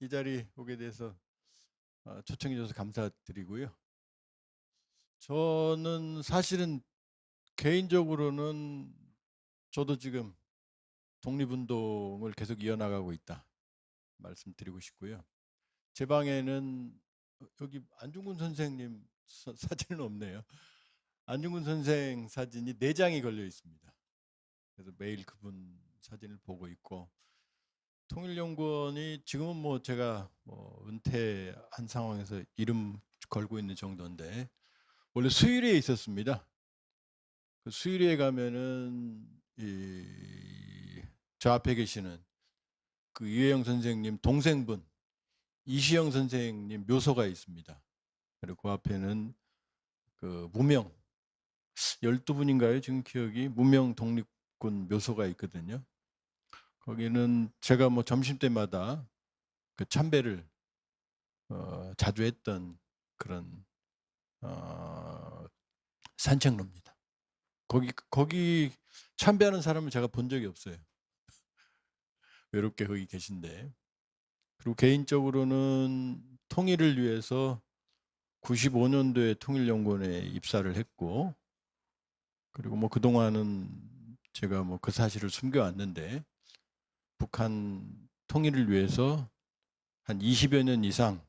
이 자리 오게 돼서 초청해 줘서 감사드리고요. 저는 사실은 개인적으로는 저도 지금 독립운동을 계속 이어나가고 있다 말씀드리고 싶고요. 제 방에는 여기 안중근 선생님 사진은 없네요. 안중근 선생 사진이 4장이 걸려 있습니다. 그래서 매일 그분 사진을 보고 있고, 통일연구원이 지금은 뭐 제가 은퇴한 상황에서 이름 걸고 있는 정도인데, 원래 수유리에 있었습니다. 그 수유리에 가면은 저 앞에 계시는 그 유해영 선생님 동생분 이시영 선생님 묘소가 있습니다. 그리고 그 앞에는 그 무명 12분인가요? 지금 기억이 무명 독립군 묘소가 있거든요. 거기는 제가 뭐 점심 때마다 그 참배를 자주 했던 그런 산책로입니다. 거기 참배하는 사람을 제가 본 적이 없어요. 외롭게 거기 계신데. 그리고 개인적으로는 통일을 위해서 95년도에 통일연구원에 입사를 했고, 그리고 뭐 그동안은 제가 뭐 그 사실을 숨겨왔는데, 북한 통일을 위해서 한 20여 년 이상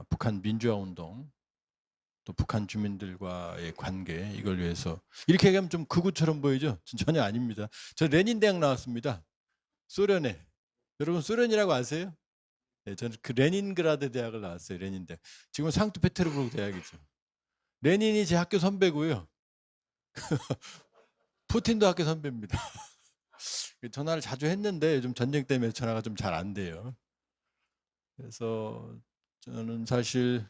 북한 민주화 운동, 또 북한 주민들과의 관계, 이걸 위해서, 이렇게 얘기하면 좀 극우처럼 보이죠? 전혀 아닙니다. 저 레닌 대학 나왔습니다. 소련에. 여러분 소련이라고 아세요? 네, 저는 그 레닌그라드 대학을 나왔어요. 레닌대. 지금은 상트페테르부르크 대학이죠. 레닌이 제 학교 선배고요. 푸틴도 학교 선배입니다. 전화를 자주 했는데 요즘 전쟁 때문에 전화가 좀 잘 안 돼요. 그래서 저는 사실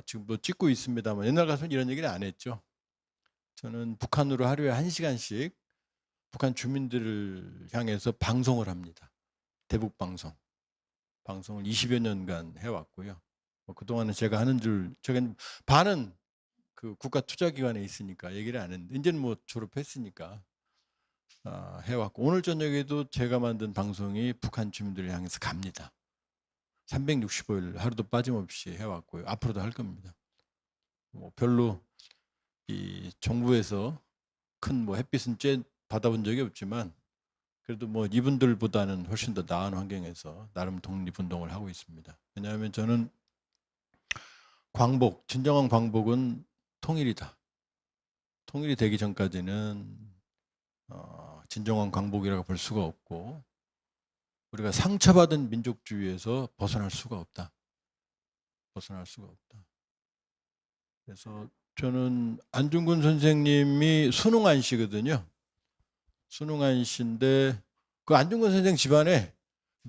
지금도 찍고 있습니다만, 옛날 같으면 이런 얘기를 안 했죠. 저는 북한으로 하루에 1시간씩 북한 주민들을 향해서 방송을 합니다. 대북 방송을 20여 년간 해왔고요. 그동안은 제가 하는 줄, 제가 반은 그 국가 투자기관에 있으니까 얘기를 안 했는데, 이제는 뭐 졸업했으니까 해왔고, 오늘 저녁에도 제가 만든 방송이 북한 주민들을 향해서 갑니다. 365일 하루도 빠짐없이 해왔고요. 앞으로도 할 겁니다. 뭐 별로 이 정부에서 큰 뭐 햇빛은 쬐 받아본 적이 없지만, 그래도 뭐 이분들보다는 훨씬 더 나은 환경에서 나름 독립운동을 하고 있습니다. 왜냐하면 저는 진정한 광복은 통일이다. 통일이 되기 전까지는 진정한 광복이라고 볼 수가 없고, 우리가 상처받은 민족주의에서 벗어날 수가 없다. 벗어날 수가 없다. 그래서 저는 안중근 선생님이 순응한 씨거든요. 순응한 씨인데, 그 안중근 선생 집안에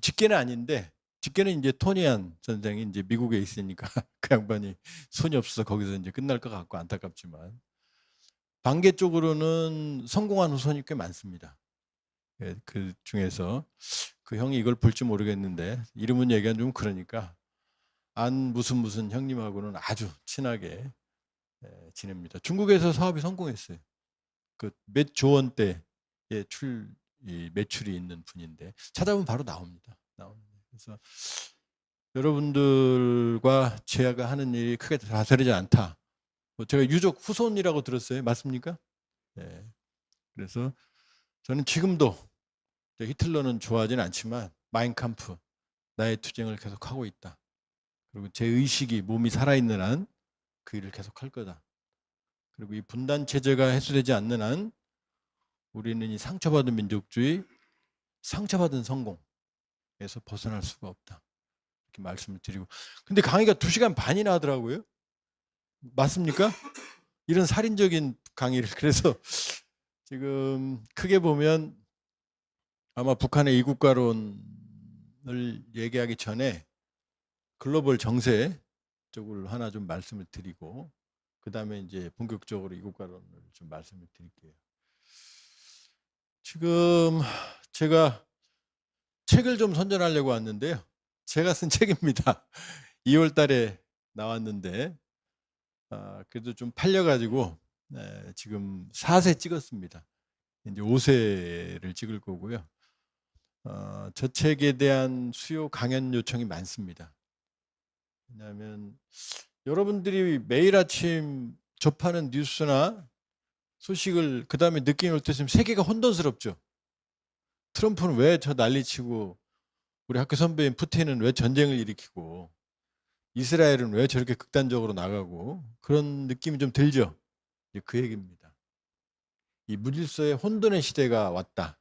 직계는 아닌데, 직계는 이제 토니안 선생이 이제 미국에 있으니까 그 양반이 손이 없어서 거기서 이제 끝날 것 같고 안타깝지만, 반계 쪽으로는 성공한 후손이 꽤 많습니다. 예, 그 중에서 그 형이 이걸 볼지 모르겠는데, 이름은 얘기하면 좀 그러니까 안 무슨 형님하고는 아주 친하게 지냅니다. 중국에서 사업이 성공했어요. 그 몇 조 원대의 매출이 있는 분인데, 찾아보면 바로 나옵니다. 그래서 여러분들과 제가 하는 일이 크게 다르지 않다. 제가 유족 후손이라고 들었어요. 맞습니까? 네. 그래서 저는 지금도 히틀러는 좋아하진 않지만 마인캄프, 나의 투쟁을 계속하고 있다. 그리고 제 의식이, 몸이 살아있는 한 그 일을 계속할 거다. 그리고 이 분단 체제가 해소되지 않는 한 우리는 이 상처받은 민족주의, 상처받은 성공에서 벗어날 수가 없다. 이렇게 말씀을 드리고. 근데 강의가 2시간 반이나 하더라고요. 맞습니까? 이런 살인적인 강의를. 그래서 지금 크게 보면 아마 북한의 이국가론을 얘기하기 전에 글로벌 정세 쪽을 하나 좀 말씀을 드리고, 그 다음에 이제 본격적으로 이국가론을 좀 말씀을 드릴게요. 지금 제가 책을 좀 선전하려고 왔는데요. 제가 쓴 책입니다. 2월 달에 나왔는데, 그래도 좀 팔려가지고, 지금 4세 찍었습니다. 이제 5세를 찍을 거고요. 저 책에 대한 수요 강연 요청이 많습니다. 왜냐하면 여러분들이 매일 아침 접하는 뉴스나 소식을 그 다음에 느낌이 올 때 세계가 혼돈스럽죠. 트럼프는 왜 저 난리치고, 우리 학교 선배인 푸틴은 왜 전쟁을 일으키고, 이스라엘은 왜 저렇게 극단적으로 나가고, 그런 느낌이 좀 들죠. 그 얘기입니다. 이 무질서의 혼돈의 시대가 왔다.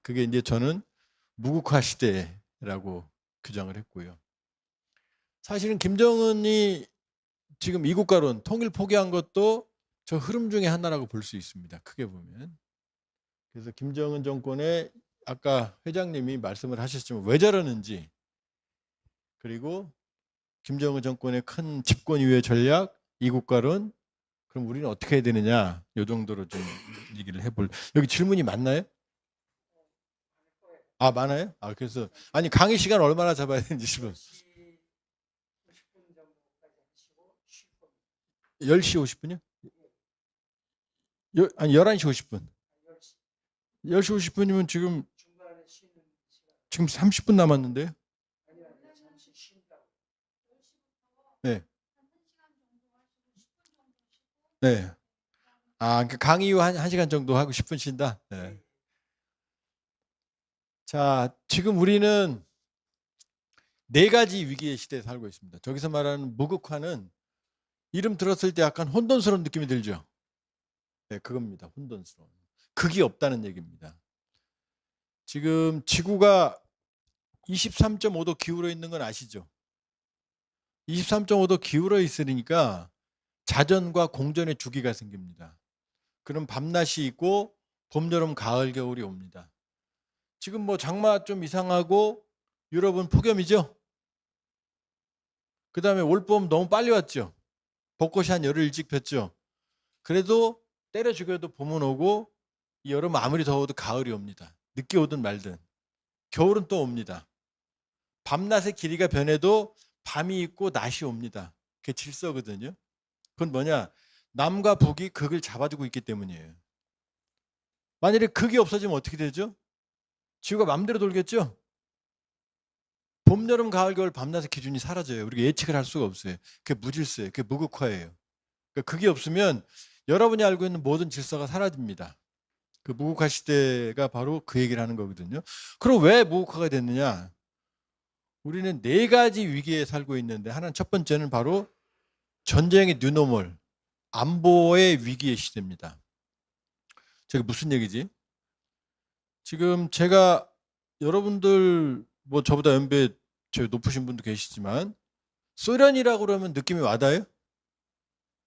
그게 이제 저는 무국화 시대라고 규정을 했고요. 사실은 김정은이 지금 이국가론 통일 포기한 것도 저 흐름 중에 하나라고 볼 수 있습니다. 크게 보면. 그래서 김정은 정권의 아까 회장님이 말씀을 하셨지만 왜 저러는지, 그리고 김정은 정권의 큰 집권 이후의 전략, 이국가론, 그럼 우리는 어떻게 해야 되느냐, 이 정도로 좀 얘기를 해볼. 여기 질문이 많나요? 많아요? 그래서 아니 강의 시간 얼마나 잡아야 되는지 싶어요. 10시 50분이요? 아니 11시 50분. 10시 50분이면 지금 30분 남았는데요? 네. 네. 그러니까 강의 후 1시간 정도 하고 10분 쉰다? 네. 자, 지금 우리는 4가지 위기의 시대에 살고 있습니다. 저기서 말하는 무극화는 이름 들었을 때 약간 혼돈스러운 느낌이 들죠? 네, 그겁니다. 혼돈스러운. 극이 없다는 얘기입니다. 지금 지구가 23.5도 기울어 있는 건 아시죠? 23.5도 기울어 있으니까 자전과 공전의 주기가 생깁니다. 그럼 밤낮이 있고 봄, 여름, 가을, 겨울이 옵니다. 지금 뭐 장마 좀 이상하고 유럽은 폭염이죠? 그 다음에 올봄 너무 빨리 왔죠? 벚꽃이 한 열흘 일찍 폈죠? 그래도 때려 죽여도 봄은 오고, 이 여름 아무리 더워도 가을이 옵니다. 늦게 오든 말든. 겨울은 또 옵니다. 밤낮의 길이가 변해도 밤이 있고 낮이 옵니다. 그게 질서거든요. 그건 뭐냐? 남과 북이 극을 잡아주고 있기 때문이에요. 만약에 극이 없어지면 어떻게 되죠? 지구가 마음대로 돌겠죠? 봄, 여름, 가을, 겨울, 밤낮의 기준이 사라져요. 우리가 예측을 할 수가 없어요. 그게 무질서예요. 그게 무극화예요. 그러니까 극이 없으면 여러분이 알고 있는 모든 질서가 사라집니다. 그 무국화 시대가 바로 그 얘기를 하는 거거든요. 그럼 왜 무국화가 됐느냐? 우리는 4가지 위기에 살고 있는데, 하나는 첫 번째는 바로 전쟁의 뉴노멀, 안보의 위기의 시대입니다. 저게 무슨 얘기지? 지금 제가, 여러분들 뭐 저보다 연배 높으신 분도 계시지만 소련이라고 그러면 느낌이 와닿아요?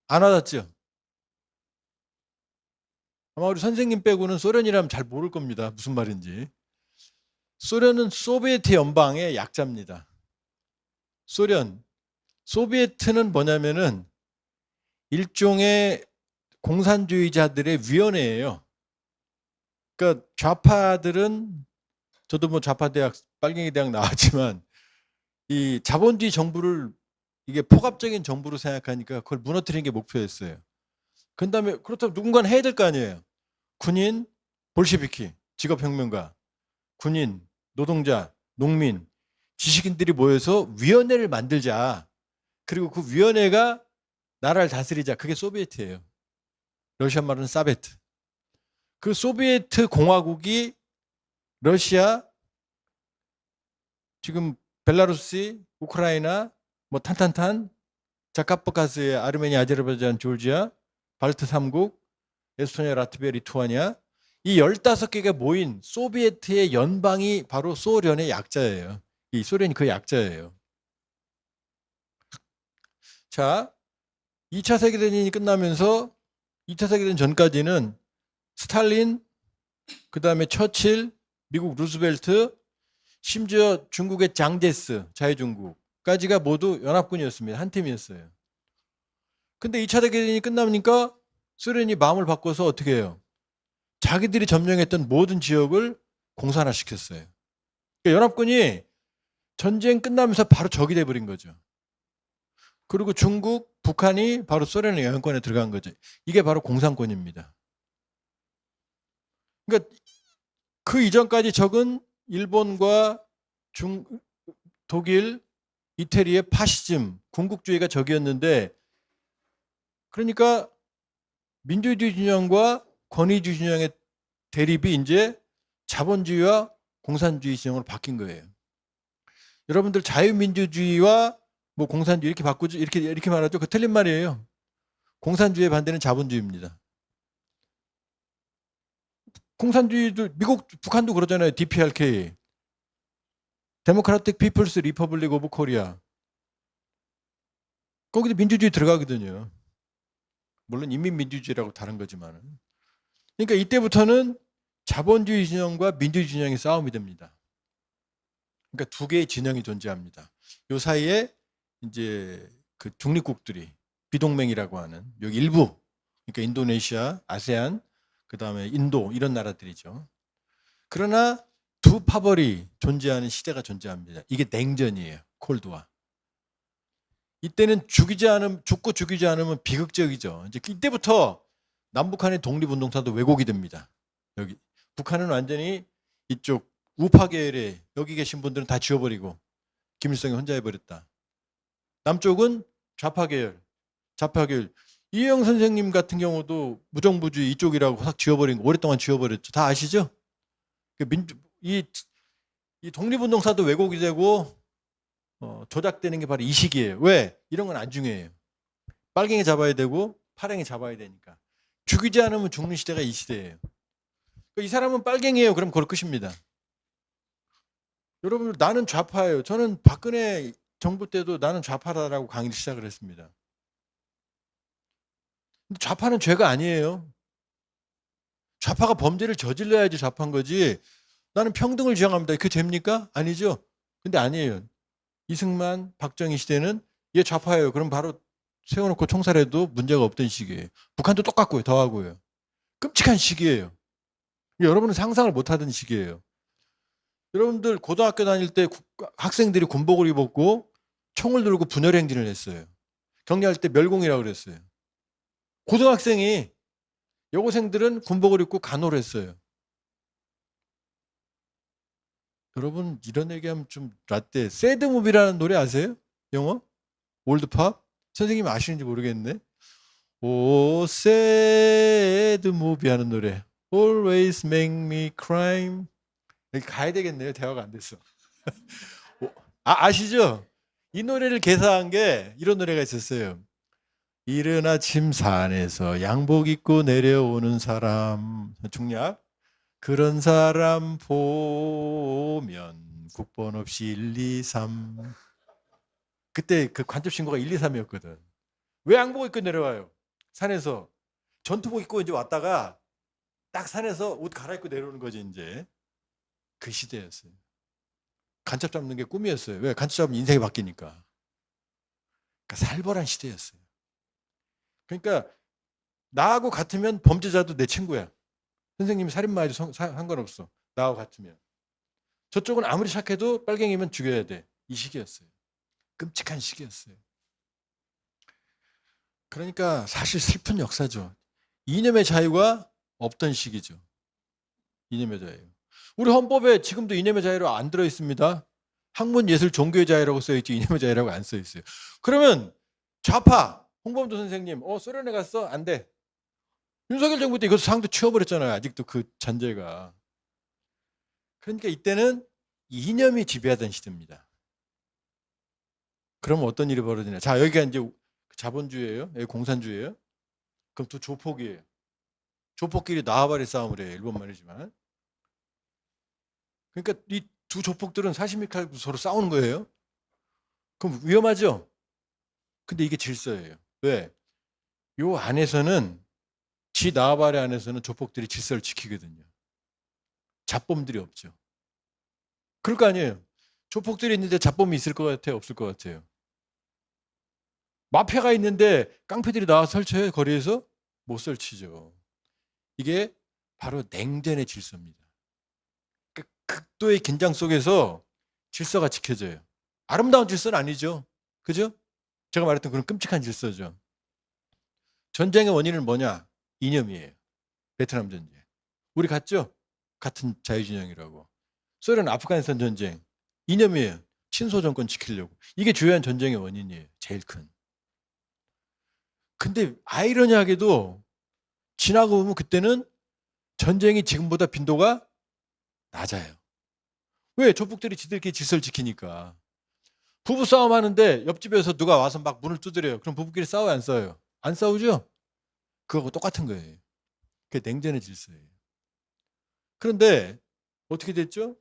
안 와닿죠? 아마 우리 선생님 빼고는 소련이라면 잘 모를 겁니다. 무슨 말인지. 소련은 소비에트 연방의 약자입니다. 소련. 소비에트는 뭐냐면은 일종의 공산주의자들의 위원회예요. 그러니까 좌파들은, 저도 뭐 좌파 대학, 빨갱이 대학 나왔지만, 이 자본주의 정부를 이게 포갑적인 정부로 생각하니까 그걸 무너뜨리는 게 목표였어요. 그 다음에 그렇다면 누군가는 해야 될 거 아니에요. 군인, 볼시비키, 직업혁명가, 군인, 노동자, 농민, 지식인들이 모여서 위원회를 만들자. 그리고 그 위원회가 나라를 다스리자. 그게 소비에트예요. 러시아 말은 사베트. 그 소비에트 공화국이 러시아, 지금 벨라루시, 우크라이나, 뭐 탄탄탄, 자카프카스의 아르메니아, 아제르바이잔, 조지아, 발트 3국, 에스토니아, 라트비아, 리투아니아, 이 15개가 모인 소비에트의 연방이 바로 소련의 약자예요. 이 소련이 그 약자예요. 자, 2차 세계대전이 끝나면서 2차 세계대전 전까지는 스탈린, 그 다음에 처칠, 미국 루스벨트, 심지어 중국의 장제스, 자유중국까지가 모두 연합군이었습니다. 한 팀이었어요. 근데 2차 대전이 끝나니까 소련이 마음을 바꿔서 어떻게 해요? 자기들이 점령했던 모든 지역을 공산화시켰어요. 그러니까 연합군이 전쟁 끝나면서 바로 적이 돼버린 거죠. 그리고 중국, 북한이 바로 소련의 영향권에 들어간 거죠. 이게 바로 공산권입니다. 그러니까 그 이전까지 적은 일본과 독일, 이태리의 파시즘, 군국주의가 적이었는데, 그러니까 민주주의 진영과 권위주의 진영의 대립이 이제 자본주의와 공산주의 진영으로 바뀐 거예요. 여러분들 자유민주주의와 뭐 공산주의 이렇게 바꾸죠? 이렇게 말하죠? 그 틀린 말이에요. 공산주의의 반대는 자본주의입니다. 공산주의도 미국, 북한도 그러잖아요. DPRK, 데모크라틱 피플스 리퍼블릭 오브 코리아. 거기도 민주주의 들어가거든요. 물론 인민민주주의라고 다른 거지만은. 그러니까 이때부터는 자본주의 진영과 민주주의 진영의 싸움이 됩니다. 그러니까 두 개의 진영이 존재합니다. 요 사이에 이제 그 중립국들이 비동맹이라고 하는 여기 일부, 그러니까 인도네시아, 아세안, 그 다음에 인도 이런 나라들이죠. 그러나 두 파벌이 존재하는 시대가 존재합니다. 이게 냉전이에요. 콜드와. 이때는 죽고 죽이지 않으면 비극적이죠. 이제 이때부터 남북한의 독립운동사도 왜곡이 됩니다. 여기 북한은 완전히 이쪽 우파 계열에 여기 계신 분들은 다 지워버리고 김일성이 혼자 해버렸다. 남쪽은 좌파 계열. 이혜영 선생님 같은 경우도 무정부주의 이쪽이라고 확 지워버린 거 오랫동안 지워버렸죠. 다 아시죠? 이 독립운동사도 왜곡이 되고 조작되는 게 바로 이 시기예요. 왜? 이런 건 안 중요해요. 빨갱이 잡아야 되고 파랭이 잡아야 되니까. 죽이지 않으면 죽는 시대가 이 시대예요. 이 사람은 빨갱이에요. 그럼 그걸 끝입니다. 여러분, 나는 좌파예요. 저는 박근혜 정부 때도 나는 좌파라고 강의를 시작을 했습니다. 근데 좌파는 죄가 아니에요. 좌파가 범죄를 저질러야지 좌파인 거지. 나는 평등을 지향합니다. 그게 됩니까? 아니죠. 근데 아니에요. 이승만, 박정희 시대는 얘 좌파예요. 그럼 바로 세워놓고 총살해도 문제가 없던 시기예요. 북한도 똑같고요. 더하고요. 끔찍한 시기예요. 여러분은 상상을 못하던 시기예요. 여러분들 고등학교 다닐 때 학생들이 군복을 입었고 총을 들고 분열 행진을 했어요. 격려할 때 멸공이라고 그랬어요. 고등학생이, 여고생들은 군복을 입고 간호를 했어요. 여러분 이런 얘기하면 좀 라떼. 새드무비라는 노래 아세요? 영어? 올드팝? 선생님 아시는지 모르겠네. 오 새드무비 하는 노래. Always make me cry. 여기 가야 되겠네요. 대화가 안 됐어. 아시죠? 이 노래를 개사한 게 이런 노래가 있었어요. 이른 아침 산에서 양복 입고 내려오는 사람. 중략. 그런 사람 보면 국번 없이 1, 2, 3. 그때 그 간접 신고가 1, 2, 3이었거든. 왜 양복 입고 내려와요? 산에서. 전투복 입고 이제 왔다가 딱 산에서 옷 갈아입고 내려오는 거지, 이제. 그 시대였어요. 간첩 잡는 게 꿈이었어요. 왜? 간첩 잡으면 인생이 바뀌니까. 그러니까 살벌한 시대였어요. 그러니까 나하고 같으면 범죄자도 내 친구야. 선생님이 살인마해도 상관없어. 나하고 같으면. 저쪽은 아무리 착해도 빨갱이면 죽여야 돼. 이 시기였어요. 끔찍한 시기였어요. 그러니까 사실 슬픈 역사죠. 이념의 자유가 없던 시기죠. 이념의 자유. 우리 헌법에 지금도 이념의 자유로 안 들어있습니다. 학문, 예술, 종교의 자유라고 써있지 이념의 자유라고 안 써있어요. 그러면 좌파, 홍범도 선생님, 소련에 갔어? 안 돼. 윤석열 정부 때 이것도 상도 치워버렸잖아요. 아직도 그 잔재가. 그러니까 이때는 이념이 지배하던 시대입니다. 그러면 어떤 일이 벌어지냐. 자, 여기가 이제 자본주의예요. 여기 공산주의예요. 그럼 또 조폭이에요. 조폭끼리 나와바리 싸움을 해요. 일본 말이지만. 그러니까 이 두 조폭들은 사시미 칼 서로 싸우는 거예요. 그럼 위험하죠? 근데 이게 질서예요. 왜? 요 안에서는 나와바리 안에서는 조폭들이 질서를 지키거든요. 잡범들이 없죠. 그럴 거 아니에요. 조폭들이 있는데 잡범이 있을 것 같아요? 없을 것 같아요? 마피아가 있는데 깡패들이 나와서 설쳐요? 거리에서? 못 설치죠. 이게 바로 냉전의 질서입니다. 극도의 긴장 속에서 질서가 지켜져요. 아름다운 질서는 아니죠. 그죠? 제가 말했던 그런 끔찍한 질서죠. 전쟁의 원인은 뭐냐? 이념이에요. 베트남 전쟁. 우리 갔죠? 같은 자유진영이라고. 소련 아프가니스탄 전쟁 이념이에요. 친소 정권 지키려고. 이게 주요한 전쟁의 원인이에요. 제일 큰. 근데 아이러니하게도 지나고 보면 그때는 전쟁이 지금보다 빈도가 낮아요. 왜? 조폭들이 지들끼리 질서를 지키니까. 부부싸움 하는데 옆집에서 누가 와서 막 문을 두드려요. 그럼 부부끼리 싸워요, 안 싸워요? 안 싸우죠? 그거하고 똑같은 거예요. 그게 냉전의 질서예요. 그런데 어떻게 됐죠?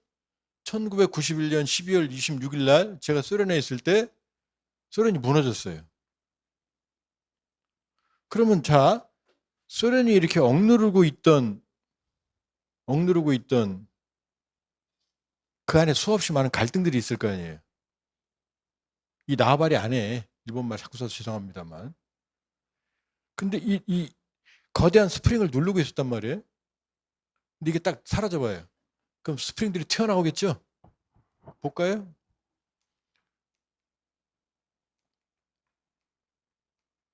1991년 12월 26일 날 제가 소련에 있을 때 소련이 무너졌어요. 그러면 자, 소련이 이렇게 억누르고 있던 그 안에 수없이 많은 갈등들이 있을 거 아니에요. 이 나발이 안에 일본말 자꾸 써서 죄송합니다만. 근데 이 거대한 스프링을 누르고 있었단 말이에요. 근데 이게 딱 사라져봐요. 그럼 스프링들이 튀어나오겠죠? 볼까요?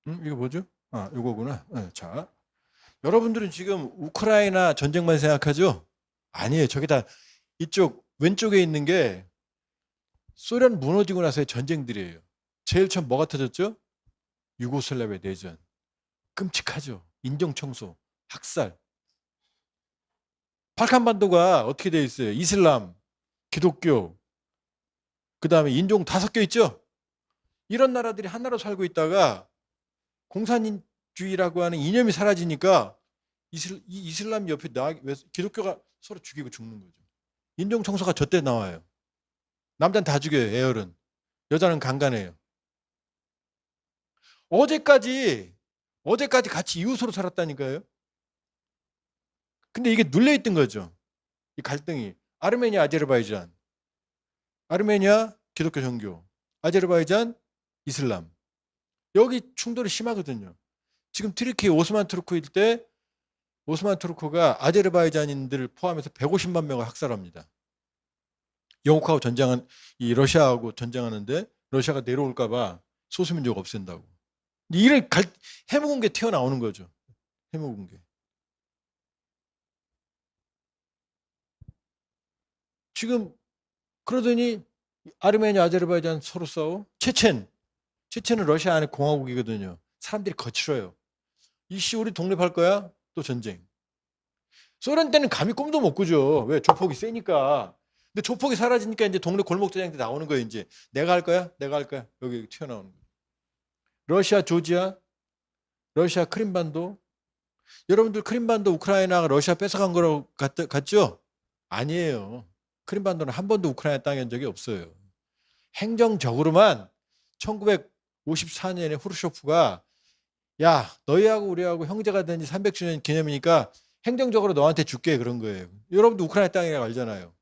이거 뭐죠? 아, 이거구나. 네, 자, 여러분들은 지금 우크라이나 전쟁만 생각하죠? 아니에요. 저기다 이쪽 왼쪽에 있는 게 소련 무너지고 나서의 전쟁들이에요. 제일 처음 뭐가 터졌죠? 유고슬라비아 내전. 끔찍하죠. 인종청소, 학살. 발칸반도가 어떻게 돼 있어요? 이슬람, 기독교, 그 다음에 인종 다 섞여 있죠? 이런 나라들이 하나로 살고 있다가 공산주의라고 하는 이념이 사라지니까 이슬람 옆에 기독교가 서로 죽이고 죽는 거죠. 인종 청소가 저때 나와요. 남자는 다 죽여요. 애열은. 여자는 강간해요. 어제까지 같이 이웃으로 살았다니까요. 근데 이게 눌려있던 거죠. 이 갈등이. 아르메니아, 아제르바이잔. 아르메니아 기독교 종교. 아제르바이잔 이슬람. 여기 충돌이 심하거든요. 지금 트리키 오스만 투르크일 때 오스만 투르크가 아제르바이잔인들을 포함해서 150만 명을 학살합니다. 영국하고 전쟁한 이 러시아하고 전쟁하는데 러시아가 내려올까봐 소수민족 없앤다고. 이를 해묵은 게 튀어나오는 거죠. 해묵은 게. 지금 그러더니 아르메니아, 아제르바이잔 서로 싸워. 체첸은 러시아 안에 공화국이거든요. 사람들이 거칠어요. 이씨 우리 독립할 거야? 또 전쟁. 소련 때는 감히 꿈도 못 꾸죠. 왜? 조폭이 세니까. 근데 조폭이 사라지니까 이제 동네 골목대장들 나오는 거예요. 이제 내가 할 거야? 내가 할 거야? 여기 튀어나오는 거예요. 러시아 조지아, 러시아 크림반도. 여러분들 크림반도 우크라이나가 러시아 뺏어간 거라고 같죠? 아니에요. 크림반도는 한 번도 우크라이나 땅에 한 적이 없어요. 행정적으로만 1954년에 후르쇼프가 야 너희하고 우리하고 형제가 된 지 300주년 기념이니까 행정적으로 너한테 줄게 그런 거예요. 여러분도 우크라이나 땅이라고 알잖아요.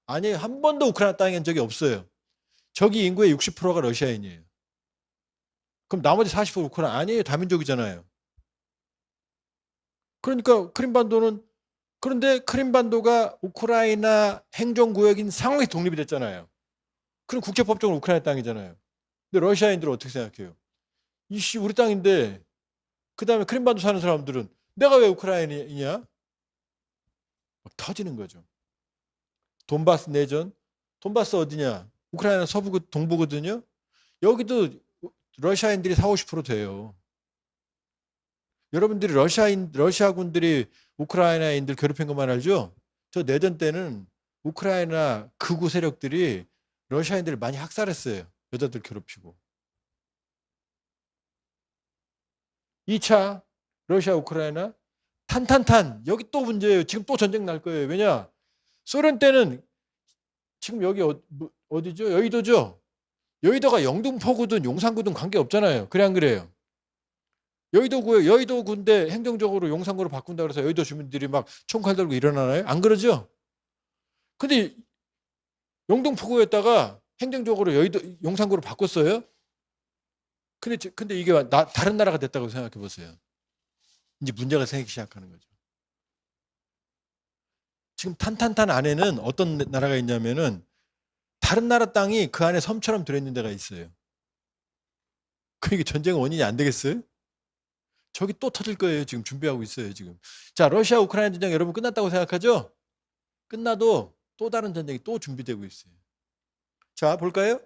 아니 한 번도 우크라이나 땅에 한 적이 없어요. 저기 인구의 60%가 러시아인이에요. 그럼 나머지 40% 우크라이나 아니에요. 다민족이잖아요. 그러니까 그런데 크림반도가 우크라이나 행정구역인 상황에서 독립이 됐잖아요. 그럼 국제법적으로 우크라이나 땅이잖아요. 근데 러시아인들은 어떻게 생각해요? 이씨 우리 땅인데 그 다음에 크림반도 사는 사람들은 내가 왜 우크라이나이냐? 막 터지는 거죠. 돈바스 내전. 돈바스 어디냐? 우크라이나 서부 동부거든요. 여기도 러시아인들이 40, 50% 돼요. 여러분들이 러시아군들이 우크라이나인들 괴롭힌 것만 알죠? 저 내전 때는 우크라이나 극우 세력들이 러시아인들을 많이 학살했어요. 여자들 괴롭히고. 2차 러시아 우크라이나 탄탄탄 여기 또 문제예요. 지금 또 전쟁 날 거예요. 왜냐? 소련 때는 지금 여기 어디죠? 여의도죠? 여의도가 영등포구든 용산구든 관계 없잖아요. 그래 안 그래요? 여의도 군대 행정적으로 용산구로 바꾼다 그래서 여의도 주민들이 막 총칼 들고 일어나나요? 안 그러죠? 근데 영등포구였다가 행정적으로 용산구로 바꿨어요? 근데 이게 다른 나라가 됐다고 생각해 보세요. 이제 문제가 생기기 시작하는 거죠. 지금 탄탄탄 안에는 어떤 나라가 있냐면은 다른 나라 땅이 그 안에 섬처럼 들어있는 데가 있어요. 그러니까 전쟁 원인이 안 되겠어요? 저기 또 터질 거예요. 지금 준비하고 있어요. 지금. 자, 러시아 우크라이나 전쟁 여러분 끝났다고 생각하죠? 끝나도 또 다른 전쟁이 또 준비되고 있어요. 자, 볼까요?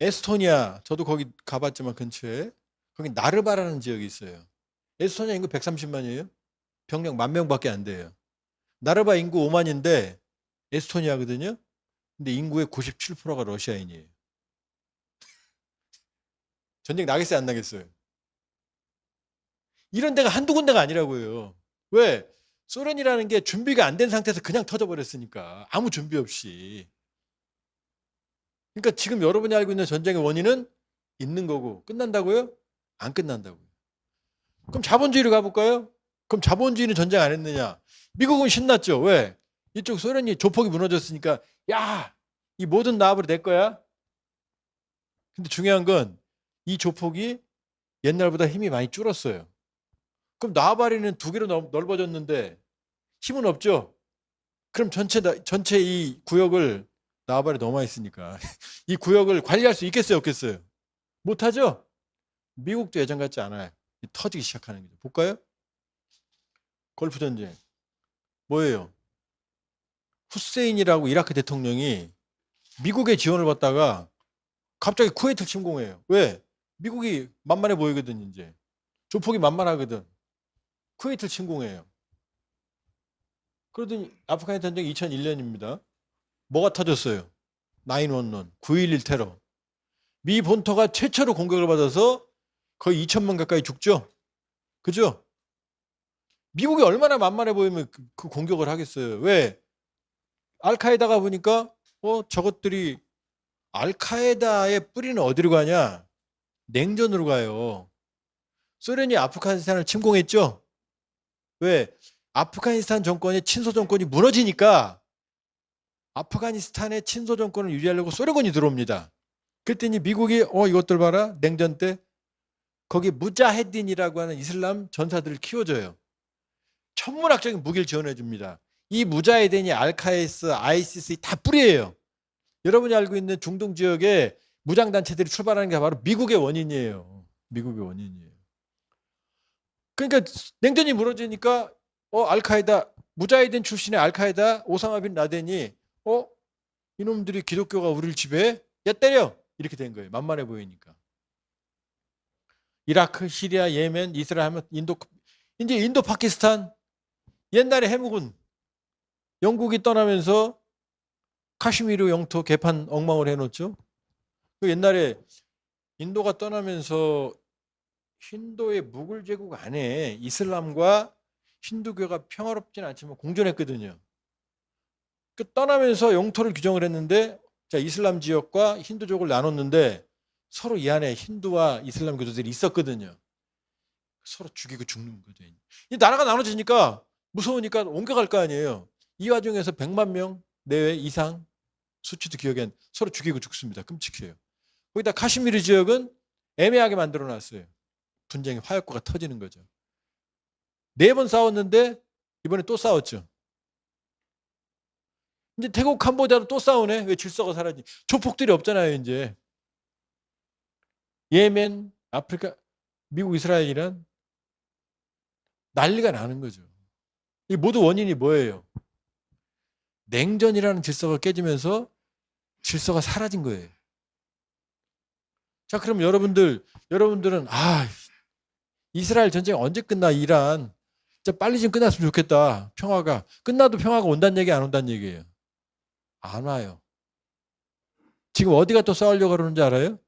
에스토니아, 저도 거기 가봤지만 근처에 거기 나르바라는 지역이 있어요. 에스토니아 인구 130만이에요. 병력 10,000명밖에 안 돼요. 나르바 인구 5만인데 에스토니아거든요. 근데 인구의 97%가 러시아인이에요. 전쟁 나겠어요, 안 나겠어요? 이런 데가 한두 군데가 아니라고요. 왜? 소련이라는 게 준비가 안 된 상태에서 그냥 터져버렸으니까. 아무 준비 없이. 그러니까 지금 여러분이 알고 있는 전쟁의 원인은 있는 거고 끝난다고요? 안 끝난다고요. 그럼 자본주의로 가볼까요? 그럼 자본주의는 전쟁 안 했느냐? 미국은 신났죠. 왜? 이쪽 소련이 조폭이 무너졌으니까 야, 이 모든 나합으로 내 거야. 근데 중요한 건 이 조폭이 옛날보다 힘이 많이 줄었어요. 그럼 나발이는 2개로 넓어졌는데 힘은 없죠. 그럼 전체 이 구역을 나발이 넘어 있으니까 이 구역을 관리할 수 있겠어요, 없겠어요? 못하죠. 미국도 예전 같지 않아요. 터지기 시작하는 거죠. 볼까요? 걸프 전쟁 뭐예요? 후세인이라고 이라크 대통령이 미국의 지원을 받다가 갑자기 쿠웨이트를 침공해요. 왜? 미국이 만만해 보이거든 이제. 조폭이 만만하거든. 쿠웨이트를 침공해요. 그러더니 아프간 전쟁 2001년입니다. 뭐가 터졌어요? 911, 9.11 테러. 미 본토가 최초로 공격을 받아서 거의 2,000명 가까이 죽죠? 그죠? 미국이 얼마나 만만해 보이면 그 공격을 하겠어요. 왜? 알카에다가 보니까 저것들이 알카에다의 뿌리는 어디로 가냐? 냉전으로 가요. 소련이 아프가니스탄을 침공했죠? 왜? 아프가니스탄 정권의 친소 정권이 무너지니까 아프가니스탄의 친소 정권을 유지하려고 소련군이 들어옵니다. 그랬더니 미국이 이것들 봐라. 냉전 때 거기 무자헤딘이라고 하는 이슬람 전사들을 키워줘요. 천문학적인 무기를 지원해 줍니다. 이 무자헤딘이 알카이스, 아이시스 다 뿌리예요. 여러분이 알고 있는 중동 지역에 무장단체들이 출발하는 게 바로 미국의 원인이에요. 미국의 원인이에요. 그러니까 냉전이 무너지니까 알카에다 무자헤딘 출신의 알카에다 오사마 빈 라덴이 이놈들이 기독교가 우리를 지배해? 야 때려! 이렇게 된 거예요. 만만해 보이니까. 이라크, 시리아, 예멘, 이스라엘 하면 이제 인도 파키스탄 옛날에 해묵은 영국이 떠나면서 카슈미르 영토 개판 엉망을 해놓죠. 그 옛날에 인도가 떠나면서 힌두의 무굴 제국 안에 이슬람과 힌두교가 평화롭지는 않지만 공존했거든요. 그 떠나면서 영토를 규정을 했는데 자 이슬람 지역과 힌두족을 나눴는데 서로 이 안에 힌두와 이슬람 교도들이 있었거든요. 서로 죽이고 죽는 거죠. 이 나라가 나눠지니까 무서우니까 옮겨갈 거 아니에요. 이 와중에서 100만 명 내외 이상 수치도 기억이 안 서로 죽이고 죽습니다. 끔찍해요. 거기다 카슈미르 지역은 애매하게 만들어 놨어요. 분쟁의 화약고가 터지는 거죠. 4번 싸웠는데 이번에 또 싸웠죠. 이제 태국 캄보디아도 또 싸우네. 왜 질서가 사라지? 조폭들이 없잖아요. 이제 예멘, 아프리카, 미국, 이스라엘이란 난리가 나는 거죠. 이 모두 원인이 뭐예요? 냉전이라는 질서가 깨지면서 질서가 사라진 거예요. 자, 그럼 여러분들은 이스라엘 전쟁 언제 끝나? 이란 진짜 빨리 좀 끝났으면 좋겠다. 평화가 끝나도 평화가 온다는 얘기 안 온다는 얘기예요. 안 와요. 지금 어디가 또 싸우려고 그러는지 알아요?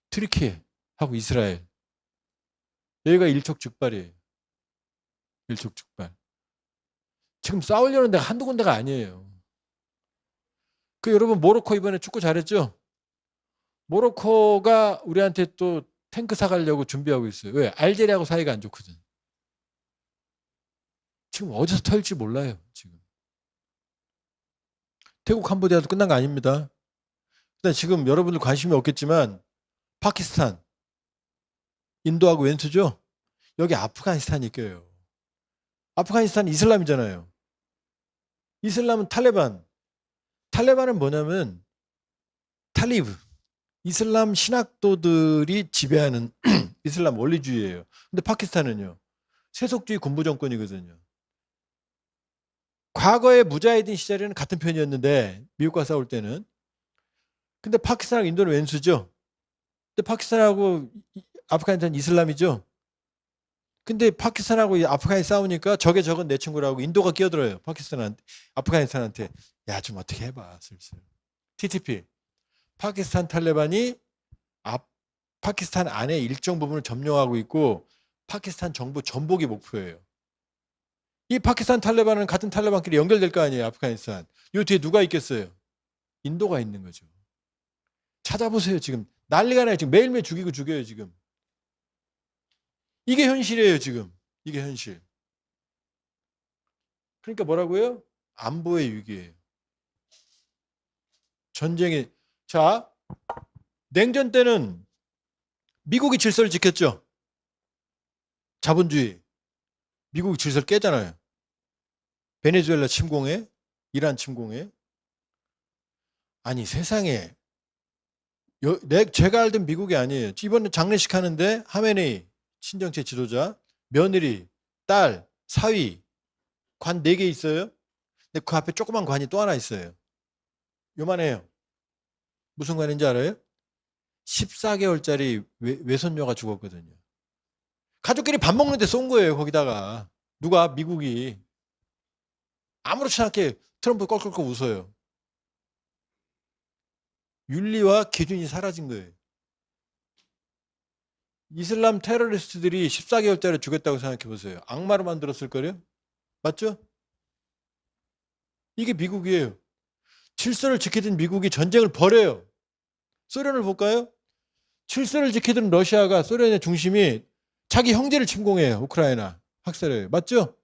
트리키하고 이스라엘. 여기가 일촉즉발이에요. 일촉즉발. 지금 싸우려는 데가 한두 군데가 아니에요. 여러분 모로코 이번에 축구 잘했죠? 모로코가 우리한테 또 탱크 사가려고 준비하고 있어요. 왜? 알제리하고 사이가 안 좋거든. 지금 어디서 털지 몰라요. 지금. 태국 캄보디아도 끝난 거 아닙니다. 근데 지금 여러분들 관심이 없겠지만 파키스탄, 인도하고 왼수죠? 여기 아프가니스탄이 껴요. 아프가니스탄 이슬람이잖아요. 이슬람은 탈레반. 탈레반은 뭐냐면 탈리브. 이슬람 신학도들이 지배하는 이슬람 원리주의예요. 근데 파키스탄은요. 세속주의 군부 정권이거든요. 과거에 무자히딘 시절에는 같은 편이었는데 미국과 싸울 때는. 근데 파키스탄하고 인도는 왼수죠. 근데 파키스탄하고 아프가니스탄 이슬람이죠. 근데 파키스탄하고 아프간이 싸우니까 적의 적은 내 친구라고 인도가 끼어들어요. 파키스탄한테, 아프가니스탄한테. 야, 좀 어떻게 해봐, 슬슬. TTP. 파키스탄 탈레반이 파키스탄 안에 일정 부분을 점령하고 있고 파키스탄 정부 전복이 목표예요. 이 파키스탄 탈레반은 같은 탈레반끼리 연결될 거 아니에요. 아프가니스탄. 이 뒤에 누가 있겠어요? 인도가 있는 거죠. 찾아보세요. 지금 난리가 나요. 지금 매일매일 죽이고 죽여요. 지금. 이게 현실이에요. 지금. 이게 현실. 그러니까 뭐라고요? 안보의 위기예요. 전쟁이. 자, 냉전 때는 미국이 질서를 지켰죠. 자본주의. 미국이 질서를 깨잖아요. 베네수엘라 침공해, 이란 침공해. 아니 세상에 제가 알던 미국이 아니에요. 이번에 장례식 하는데 하메네이 친정체 지도자, 며느리, 딸, 사위, 관 4개 있어요. 근데 그 앞에 조그만 관이 또 하나 있어요. 요만해요. 무슨 관인지 알아요? 14개월짜리 외손녀가 죽었거든요. 가족끼리 밥 먹는데 쏜 거예요. 거기다가. 누가? 미국이. 아무렇지 않게 트럼프 껄껄껄 웃어요. 윤리와 기준이 사라진 거예요. 이슬람 테러리스트들이 14개월짜리 죽였다고 생각해 보세요. 악마로 만들었을 거요? 맞죠? 이게 미국이에요. 질서를 지키던 미국이 전쟁을 벌여요. 소련을 볼까요? 질서를 지키던 러시아가 소련의 중심이 자기 형제를 침공해요. 우크라이나 학살해요. 맞죠?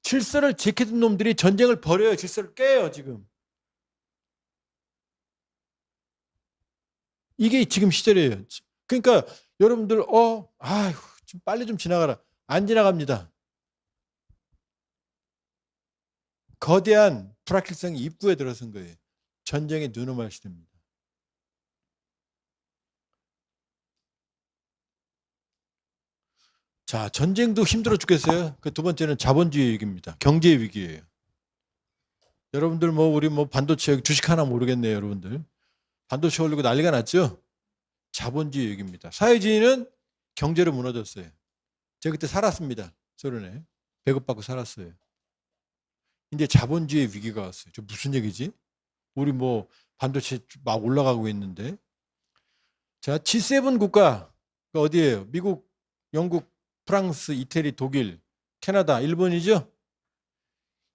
질서를 지키던 놈들이 전쟁을 벌여요. 질서를 깨요. 지금. 이게 지금 시절이에요. 그러니까 여러분들 아휴 좀 빨리 좀 지나가라. 안 지나갑니다. 거대한 불확실성이 입구에 들어선 거예요. 전쟁의 눈음할 시대입니다. 자, 전쟁도 힘들어 죽겠어요. 그 두 번째는 자본주의 위기입니다. 경제 위기예요. 여러분들 우리 반도체 주식 하나 모르겠네요, 여러분들. 반도체 올리고 난리가 났죠? 자본주의 위기입니다. 사회주의는 경제로 무너졌어요. 제가 그때 살았습니다. 소련에. 배급받고 살았어요. 이제 자본주의 위기가 왔어요. 저 무슨 얘기지? 우리 반도체 막 올라가고 있는데. 자, G7 국가 어디예요? 미국, 영국, 프랑스, 이태리, 독일, 캐나다, 일본이죠?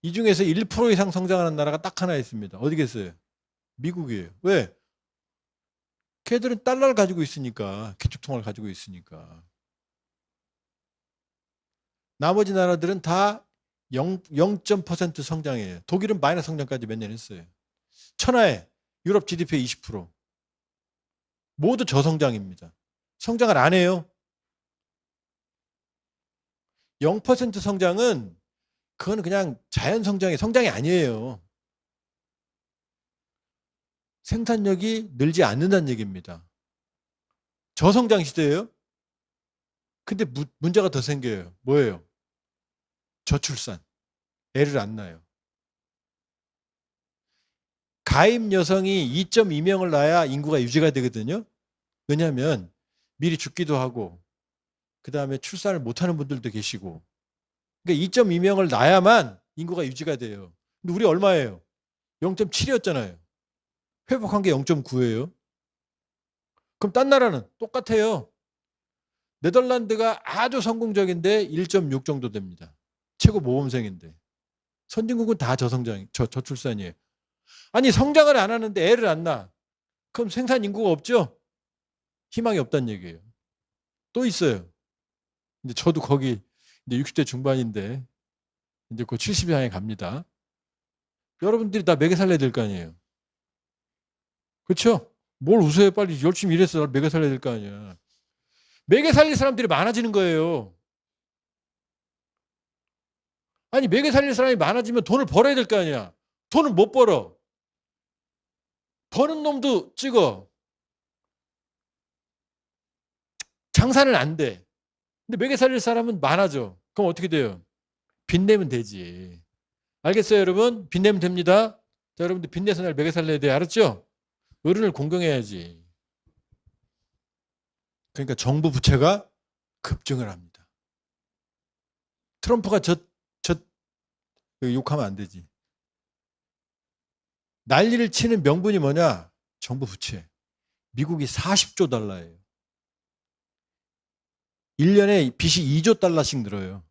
이 중에서 1% 이상 성장하는 나라가 딱 하나 있습니다. 어디겠어요? 미국이에요. 왜? 걔들은 달러를 가지고 있으니까, 기축통화를 가지고 있으니까. 나머지 나라들은 다 0% 성장이에요. 독일은 마이너스 성장까지 몇 년 했어요. 천하에 유럽 GDP의 20%. 모두 저성장입니다. 성장을 안 해요. 0% 성장은 그건 그냥 자연 성장이 아니에요. 생산력이 늘지 않는다는 얘기입니다. 저성장 시대예요. 근데 문제가 더 생겨요. 뭐예요? 저출산. 애를 안 낳아요. 가임 여성이 2.2명을 낳아야 인구가 유지가 되거든요. 왜냐하면 미리 죽기도 하고 그 다음에 출산을 못하는 분들도 계시고 그러니까 2.2명을 낳아야만 인구가 유지가 돼요. 근데 우리 얼마예요? 0.7이었잖아요. 회복한 게 0.9예요. 그럼 딴 나라는 똑같아요. 네덜란드가 아주 성공적인데 1.6 정도 됩니다. 최고 모범생인데. 선진국은 다 저출산이에요. 아니 성장을 안 하는데 애를 안 낳아. 그럼 생산 인구가 없죠? 희망이 없다는 얘기예요. 또 있어요. 근데 저도 거기 이제 60대 중반인데 이제 곧 70이 향해 갑니다. 여러분들이 다 매개 살려야 될 거 아니에요. 그렇죠? 뭘 웃어요? 빨리 열심히 일해서 매개 살려야 될 거 아니야. 매개 살릴 사람들이 많아지는 거예요. 아니 매개 살릴 사람이 많아지면 돈을 벌어야 될 거 아니야. 돈을 못 벌어. 버는 놈도 찍어. 장사는 안 돼. 근데 매개 살릴 사람은 많아져. 그럼 어떻게 돼요? 빚내면 되지. 알겠어요, 여러분? 빚내면 됩니다. 자, 여러분들 빚내서 날 먹여 살려야 돼. 알았죠? 어른을 공경해야지. 그러니까 정부 부채가 급증을 합니다. 트럼프가 욕하면 안 되지. 난리를 치는 명분이 뭐냐? 정부 부채. 미국이 40조 달러예요. 1년에 빚이 2조 달러씩 늘어요.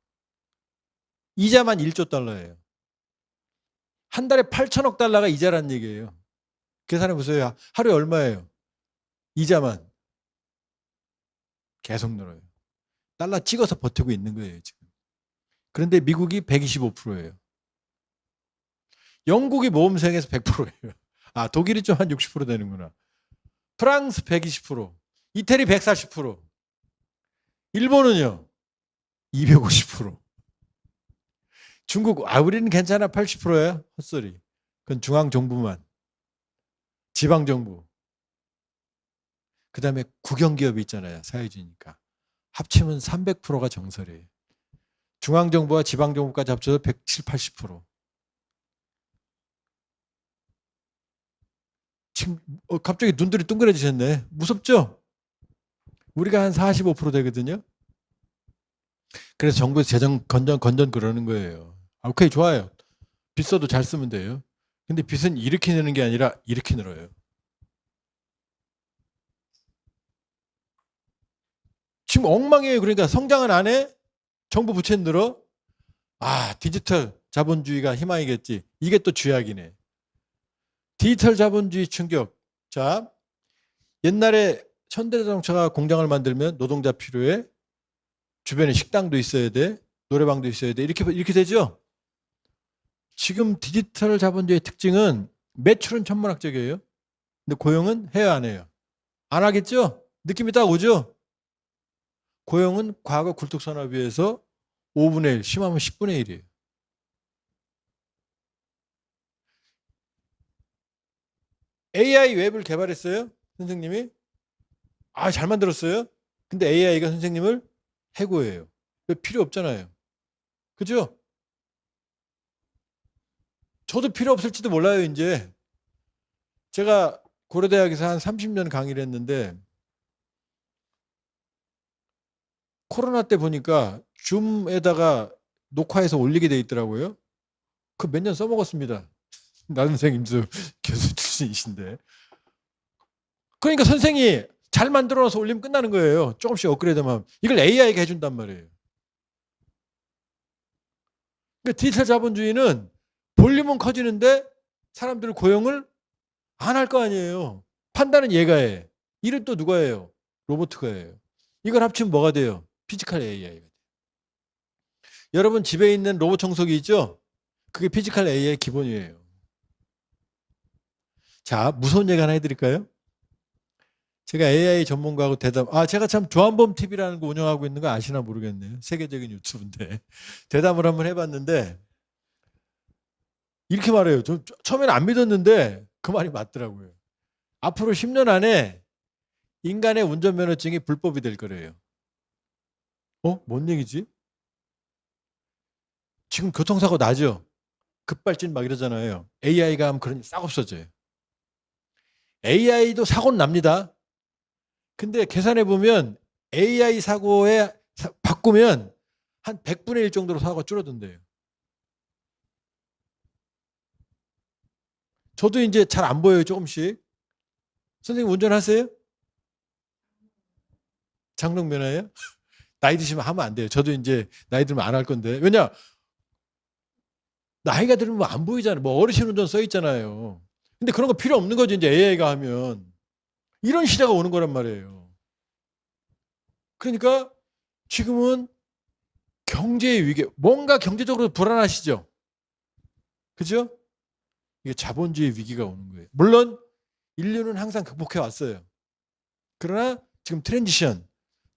이자만 1조 달러예요. 한 달에 8천억 달러가 이자란 얘기예요. 계산해 보세요. 하루에 얼마예요? 이자만. 계속 늘어요. 달러 찍어서 버티고 있는 거예요, 지금. 그런데 미국이 125%예요. 영국이 모험생에서 100%예요. 아, 독일이 좀 한 60% 되는구나. 프랑스 120%, 이태리 140%, 일본은요 250%. 중국, 우리는 괜찮아 80%예요. 헛소리. 그건 중앙정부만. 지방정부. 그 다음에 국영기업이 있잖아요. 사회주의니까. 합치면 300%가 정설이에요. 중앙정부와 지방정부까지 합쳐서 170, 80%. 지금 갑자기 눈들이 둥그레지셨네. 무섭죠? 우리가 한 45% 되거든요. 그래서 정부에서 재정 건전 그러는 거예요. 오케이, 좋아요. 빚 써도 잘 쓰면 돼요. 근데 빚은 이렇게 내는 게 아니라 이렇게 늘어요. 지금 엉망이에요. 그러니까 성장은 안 해? 정부 부채는 늘어? 아, 디지털 자본주의가 희망이겠지. 이게 또 쥐약이네. 디지털 자본주의 충격. 자, 옛날에 현대자동차가 공장을 만들면 노동자 필요해. 주변에 식당도 있어야 돼. 노래방도 있어야 돼. 이렇게 되죠? 지금 디지털 자본주의의 특징은 매출은 천문학적이에요. 근데 고용은 해야 안 해요? 안 하겠죠? 느낌이 딱 오죠? 고용은 과거 굴뚝산업위에서 5분의 1, 심하면 10분의 1이에요. AI 웹을 개발했어요? 선생님이? 아, 잘 만들었어요? 근데 AI가 선생님을 해고해요. 필요 없잖아요. 그죠? 저도 필요 없을지도 몰라요, 이제. 제가 고려대학에서 한 30년 강의를 했는데 코로나 때 보니까 줌에다가 녹화해서 올리게 돼 있더라고요. 그 몇 년 써먹었습니다. 나선생 임수 교수 출신이신데. 그러니까 선생이 잘 만들어놔서 올리면 끝나는 거예요. 조금씩 업그레이드만. 이걸 AI가 해준단 말이에요. 그러니까 디지털 자본주의는 볼륨은 커지는데 사람들 고용을 안 할 거 아니에요. 판단은 얘가 해. 일은 또 누가 해요? 로봇가 해요. 이걸 합치면 뭐가 돼요? 피지컬 AI가 돼요. 여러분 집에 있는 로봇 청소기 있죠? 그게 피지컬 AI의 기본이에요. 자, 무서운 얘기 하나 해드릴까요? 제가 AI 전문가하고 제가 참 조한범 TV라는 거 운영하고 있는 거 아시나 모르겠네요. 세계적인 유튜브인데. 대담을 한번 해봤는데, 이렇게 말해요. 처음에는 안 믿었는데, 그 말이 맞더라고요. 앞으로 10년 안에 인간의 운전면허증이 불법이 될 거래요. 뭔 얘기지? 지금 교통사고 나죠? 급발진 막 이러잖아요. AI가 하면 그런 일 싹 없어져요. AI도 사고는 납니다. 근데 계산해 보면 AI 사고에 바꾸면 한 100분의 1 정도로 사고가 줄어든대요. 저도 이제 잘 안 보여요, 조금씩. 선생님 운전하세요? 장롱 면허예요? 나이 드시면 하면 안 돼요. 저도 이제 나이 들면 안 할 건데. 왜냐? 나이가 들면 안 보이잖아요. 뭐 어르신 운전 써 있잖아요. 근데 그런 거 필요 없는 거죠, 이제 AI가 하면. 이런 시대가 오는 거란 말이에요. 그러니까 지금은 경제의 위기, 뭔가 경제적으로 불안하시죠? 그죠? 이게 자본주의 위기가 오는 거예요. 물론 인류는 항상 극복해 왔어요. 그러나 지금 트랜지션,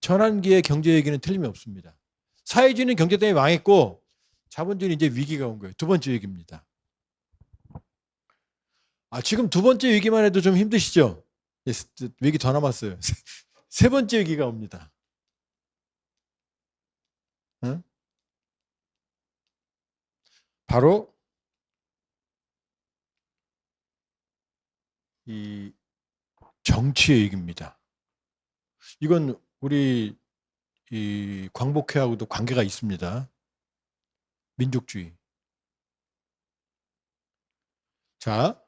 전환기의 경제 위기는 틀림이 없습니다. 사회주의는 경제 때문에 망했고 자본주의는 이제 위기가 온 거예요. 두 번째 위기입니다. 지금 두 번째 위기만 해도 좀 힘드시죠? 위기 더 남았어요. 세 번째 위기가 옵니다. 바로 이 정치의 얘기입니다. 이건 우리 이 광복회하고도 관계가 있습니다. 민족주의. 자,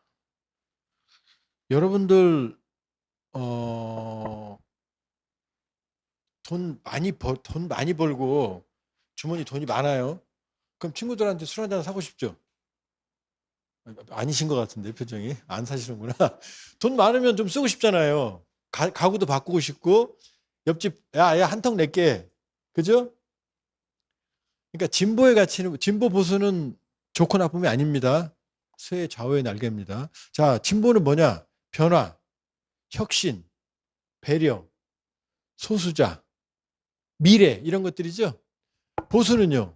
여러분들 돈 많이 벌고 주머니 돈이 많아요. 그럼 친구들한테 술 한잔 사고 싶죠? 아니신 것 같은데 표정이 안 사시는구나. 돈 많으면 좀 쓰고 싶잖아요. 가구도 바꾸고 싶고 옆집 야 한턱 낼게. 그죠? 그러니까 진보의 가치는 진보 보수는 좋고 나쁨이 아닙니다. 새 좌우의 날개입니다. 자, 진보는 뭐냐? 변화, 혁신, 배려, 소수자, 미래 이런 것들이죠. 보수는요.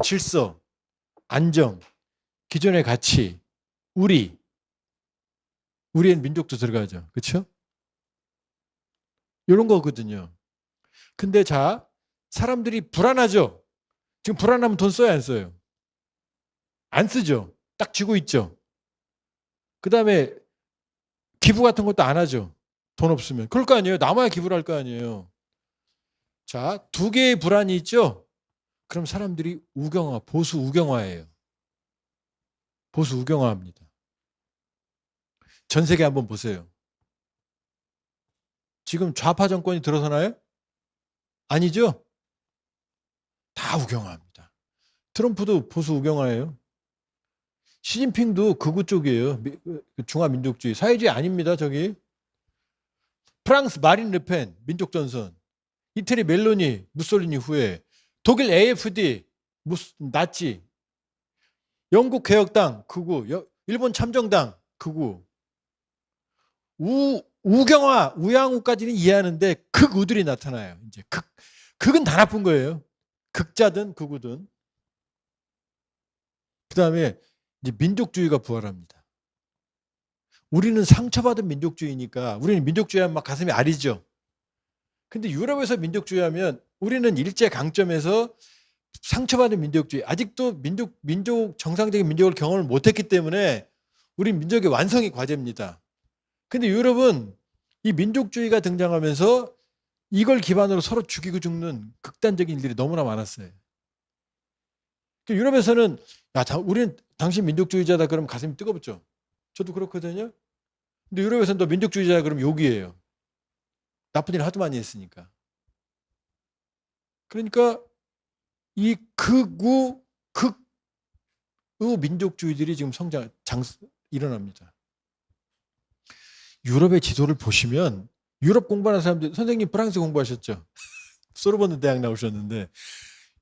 질서, 안정, 기존의 가치, 우리의 민족도 들어가죠. 그렇죠? 이런 거거든요. 근데 자, 사람들이 불안하죠. 지금 불안하면 돈 써야 안 써요? 안 쓰죠. 딱 쥐고 있죠. 그 다음에 기부 같은 것도 안 하죠. 돈 없으면. 그럴 거 아니에요. 남아야 기부를 할 거 아니에요. 자, 두 개의 불안이 있죠. 그럼 사람들이 보수 우경화예요. 보수 우경화합니다. 전 세계 한번 보세요. 지금 좌파 정권이 들어서나요? 아니죠? 다 우경화합니다. 트럼프도 보수 우경화예요. 시진핑도 극우 쪽이에요. 중화민족주의. 사회주의 아닙니다. 저기. 프랑스 마린 르펜 민족전선. 이태리 멜로니 무솔리니 후에. 독일 AFD 나치. 영국 개혁당 극우. 일본 참정당 극우. 우경화, 우양우까지는 이해하는데 극우들이 나타나요. 이제 극은 다 나쁜 거예요. 극자든 극우든. 그 다음에 이제 민족주의가 부활합니다. 우리는 상처받은 민족주의니까 우리는 민족주의하면 막 가슴이 아리죠. 근데 유럽에서 민족주의하면 우리는 일제 강점에서 상처받은 민족주의, 아직도 정상적인 민족을 경험을 못했기 때문에 우리 민족의 완성이 과제입니다. 근데 유럽은 이 민족주의가 등장하면서 이걸 기반으로 서로 죽이고 죽는 극단적인 일들이 너무나 많았어요. 유럽에서는 우리는 당신 민족주의자다 그러면 가슴이 뜨겁죠. 저도 그렇거든요. 근데 유럽에서는 또 민족주의자다 그러면 욕이에요. 나쁜 일 하도 많이 했으니까. 그러니까 이 극우 민족주의들이 지금 일어납니다. 유럽의 지도를 보시면 유럽 공부하는 사람들, 선생님 프랑스 공부하셨죠? 소르본 대학 나오셨는데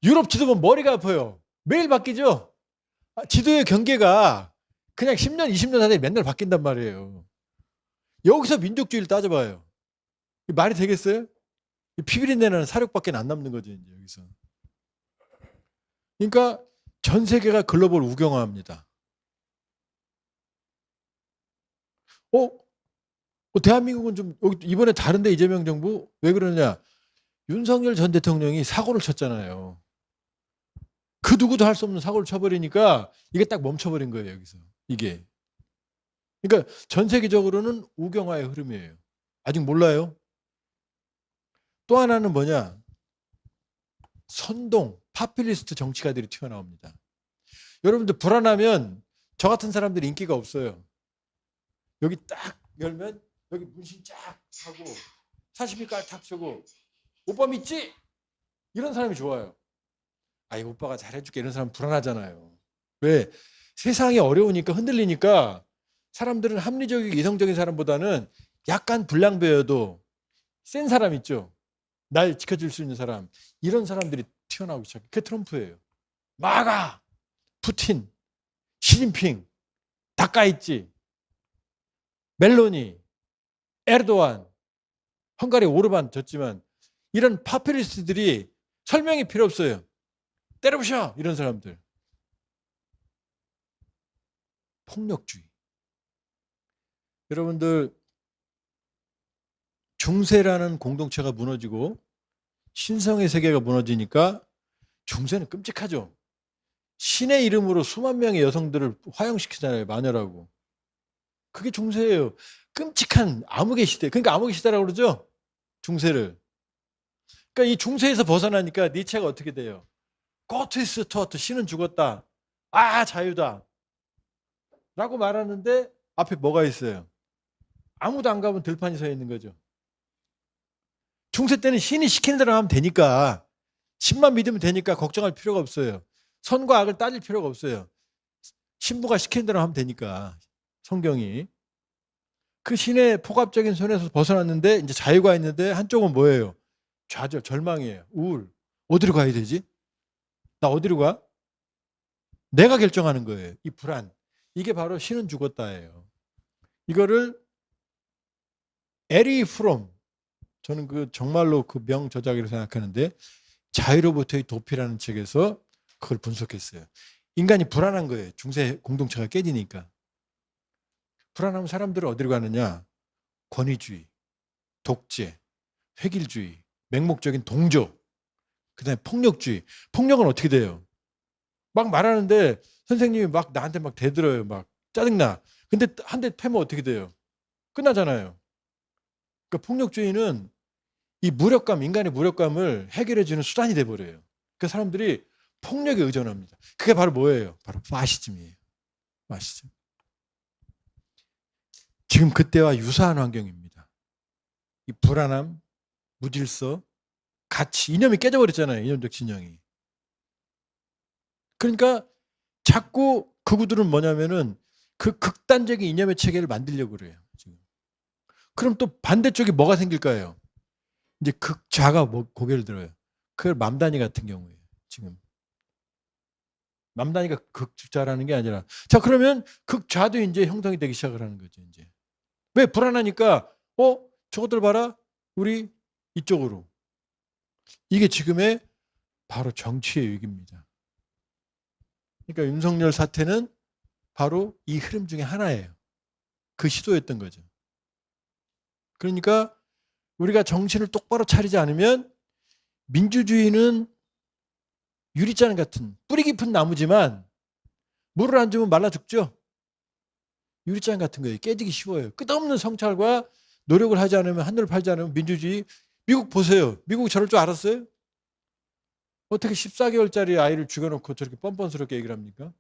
유럽 지도 보면 머리가 아파요. 매일 바뀌죠? 지도의 경계가 그냥 10년, 20년 사이에 맨날 바뀐단 말이에요. 여기서 민족주의를 따져봐요. 말이 되겠어요? 피비린내 나는 사륙밖에 안 남는 거죠, 이제 여기서. 그러니까 전 세계가 글로벌 우경화합니다. 대한민국은 좀 이번에 다른데 이재명 정부 왜 그러냐? 윤석열 전 대통령이 사고를 쳤잖아요. 그 누구도 할 수 없는 사고를 쳐버리니까 이게 딱 멈춰버린 거예요, 여기서. 이게. 그러니까 전 세계적으로는 우경화의 흐름이에요. 아직 몰라요. 또 하나는 뭐냐? 선동, 파퓰리스트 정치가들이 튀어나옵니다. 여러분들 불안하면 저 같은 사람들이 인기가 없어요. 여기 딱 열면 여기 문신 쫙 하고 사시미 깔탁 쳐고 오빠 믿지? 이런 사람이 좋아요. 이 오빠가 잘해줄게 이런 사람 불안하잖아요. 왜? 세상이 어려우니까 흔들리니까 사람들은 합리적이고 이성적인 사람보다는 약간 불량배여도 센 사람 있죠. 날 지켜줄 수 있는 사람. 이런 사람들이 튀어나오기 시작해요. 그게 트럼프예요. 마가, 푸틴, 시진핑, 다까있지, 멜로니, 에르도안, 헝가리 오르반 졌지만 이런 파퓰리스트들이 설명이 필요 없어요. 때려부셔 이런 사람들. 폭력주의. 여러분들 중세라는 공동체가 무너지고 신성의 세계가 무너지니까 중세는 끔찍하죠. 신의 이름으로 수만 명의 여성들을 화형시키잖아요. 마녀라고. 그게 중세예요. 끔찍한 암흑의 시대. 그러니까 암흑의 시대라고 그러죠. 중세를. 그러니까 이 중세에서 벗어나니까 니체가 어떻게 돼요? 고트이스 토트, 신은 죽었다. 아, 자유다. 라고 말하는데 앞에 뭐가 있어요? 아무도 안 가면 들판이 서 있는 거죠. 중세 때는 신이 시키는 대로 하면 되니까, 신만 믿으면 되니까 걱정할 필요가 없어요. 선과 악을 따질 필요가 없어요. 신부가 시키는 대로 하면 되니까, 성경이. 그 신의 폭압적인 손에서 벗어났는데 이제 자유가 있는데 한쪽은 뭐예요? 좌절, 절망이에요. 우울. 어디로 가야 되지? 나 어디로 가? 내가 결정하는 거예요. 이 불안. 이게 바로 신은 죽었다예요. 이거를 에리 프롬, 저는 그 정말로 그 명저작이라고 생각하는데, 자유로부터의 도피라는 책에서 그걸 분석했어요. 인간이 불안한 거예요. 중세 공동체가 깨지니까. 불안하면 사람들은 어디로 가느냐? 권위주의, 독재, 획일주의, 맹목적인 동조, 그다음에 폭력주의. 폭력은 어떻게 돼요? 막 말하는데 선생님이 막 나한테 막 대들어요. 막 짜증나. 근데 한 대 패면 어떻게 돼요? 끝나잖아요. 그러니까 폭력주의는 이 무력감, 인간의 무력감을 해결해 주는 수단이 돼 버려요. 그 사람들이 폭력에 의존합니다. 그게 바로 뭐예요? 바로 파시즘이에요. 파시즘. 지금 그때와 유사한 환경입니다. 이 불안함, 무질서, 가치, 이념이 깨져버렸잖아요. 이념적 진영이. 그러니까 자꾸 그구들은 뭐냐면은 그 극단적인 이념의 체계를 만들려고 그래요. 지금. 그럼 또 반대쪽에 뭐가 생길까요? 이제 극좌가 고개를 들어요. 그걸 맘다니 같은 경우에요. 지금. 맘다니가 극좌라는 게 아니라. 자, 그러면 극좌도 이제 형성이 되기 시작을 하는 거죠. 이제. 왜? 불안하니까, 저것들 봐라. 우리 이쪽으로. 이게 지금의 바로 정치의 위기입니다. 그러니까 윤석열 사태는 바로 이 흐름 중에 하나예요. 그 시도였던 거죠. 그러니까 우리가 정신을 똑바로 차리지 않으면 민주주의는 유리잔 같은 뿌리 깊은 나무지만 물을 안 주면 말라 죽죠. 유리잔 같은 거예요. 깨지기 쉬워요. 끝없는 성찰과 노력을 하지 않으면, 한눈을 팔지 않으면 민주주의. 미국 보세요. 미국 저럴 줄 알았어요? 어떻게 14개월짜리 아이를 죽여놓고 저렇게 뻔뻔스럽게 얘기를 합니까?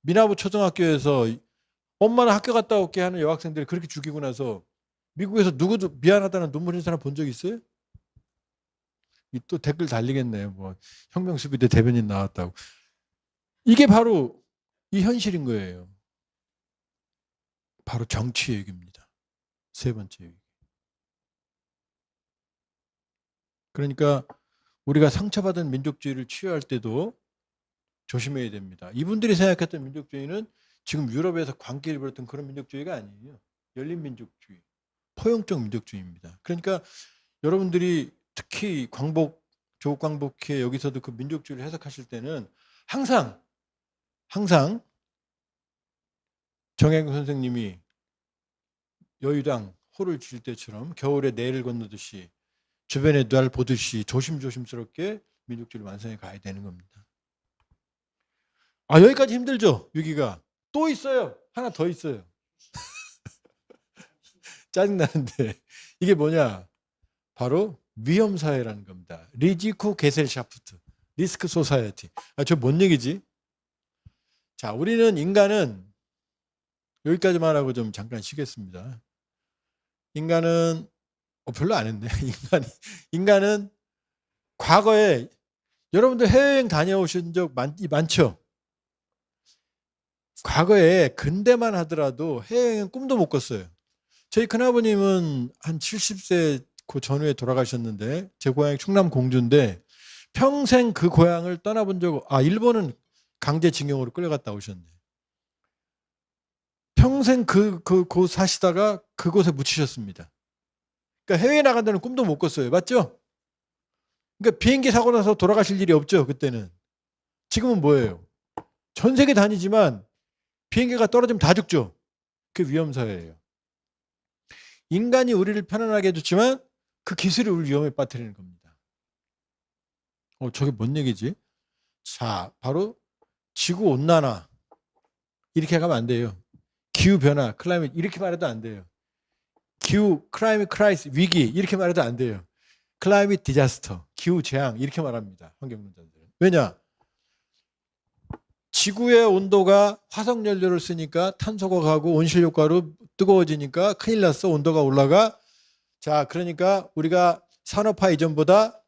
미나부 초등학교에서 엄마는 학교 갔다 올게 하는 여학생들이 그렇게 죽이고 나서 미국에서 누구도 미안하다는 눈물 흘리는 사람 본 적 있어요? 또 댓글 달리겠네요. 뭐 혁명수비대 대변인 나왔다고. 이게 바로 이 현실인 거예요. 바로 정치 얘기입니다. 세 번째 얘기. 그러니까 우리가 상처받은 민족주의를 치유할 때도 조심해야 됩니다. 이분들이 생각했던 민족주의는 지금 유럽에서 광기를 부렸던 그런 민족주의가 아니에요. 열린 민족주의, 포용적 민족주의입니다. 그러니까 여러분들이 특히 조국 광복회 여기서도 그 민족주의를 해석하실 때는 항상 정혜경 선생님이 여의당 호를 칠 때처럼 겨울에 내를 건너듯이 주변에 날 보듯이 조심스럽게 민족주의를 완성해 가야 되는 겁니다. 여기까지 힘들죠? 위기가. 또 있어요. 하나 더 있어요. 짜증나는데 이게 뭐냐? 바로 위험사회라는 겁니다. 리지쿠 게셀샤프트, 리스크 소사이어티. 저 뭔 얘기지? 자, 우리는 인간은 여기까지만 하고 좀 잠깐 쉬겠습니다. 인간은 별로 안 했네. 인간은 과거에 여러분들 해외여행 다녀오신 적 많죠? 과거에 근대만 하더라도 해외여행은 꿈도 못 꿨어요. 저희 큰아버님은 한 70세 그 전후에 돌아가셨는데 제 고향이 충남 공주인데 평생 그 고향을 떠나본 일본은 강제징용으로 끌려갔다 오셨네. 평생 곳 사시다가 그곳에 묻히셨습니다. 그러니까 해외 나간다는 꿈도 못 꿨어요. 맞죠? 그러니까 비행기 사고 나서 돌아가실 일이 없죠. 그때는. 지금은 뭐예요? 전 세계 다니지만 비행기가 떨어지면 다 죽죠. 그 위험사회예요. 인간이 우리를 편안하게 해줬지만 그 기술이 우리를 위험에 빠뜨리는 겁니다. 저게 뭔 얘기지? 자, 바로 지구온난화. 이렇게 가면 안 돼요. 기후 변화, 클라이밋 이렇게 말해도 안 돼요. 기후 클라이밋 크라이스 위기 이렇게 말해도 안 돼요. 클라이밋 디자스터 기후 재앙 이렇게 말합니다. 환경론자들은. 왜냐? 지구의 온도가 화석 연료를 쓰니까 탄소가 가고 온실효과로 뜨거워지니까 큰일 났어. 온도가 올라가. 자, 그러니까 우리가 산업화 이전보다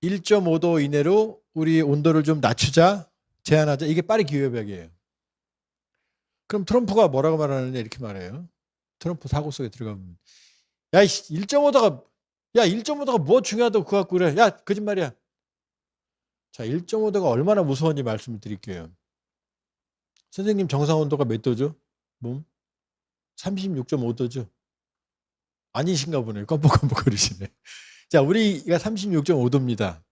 1.5도 이내로 우리 온도를 좀 낮추자, 제한하자. 이게 파리 기후협약이에요. 그럼 트럼프가 뭐라고 말하느냐 이렇게 말해요. 트럼프 사고 속에 들어가면 야, 1.5도가 야, 1.5도가 뭐 중요하다고 그거 갖고 그래. 야, 거짓말이야. 자, 1.5도가 얼마나 무서운지 말씀을 드릴게요. 선생님 정상 온도가 몇 도죠? 몸? 36.5도죠. 아니신가 보네요. 껌뻑껌뻑거리시네. 자, 우리가 36.5도입니다.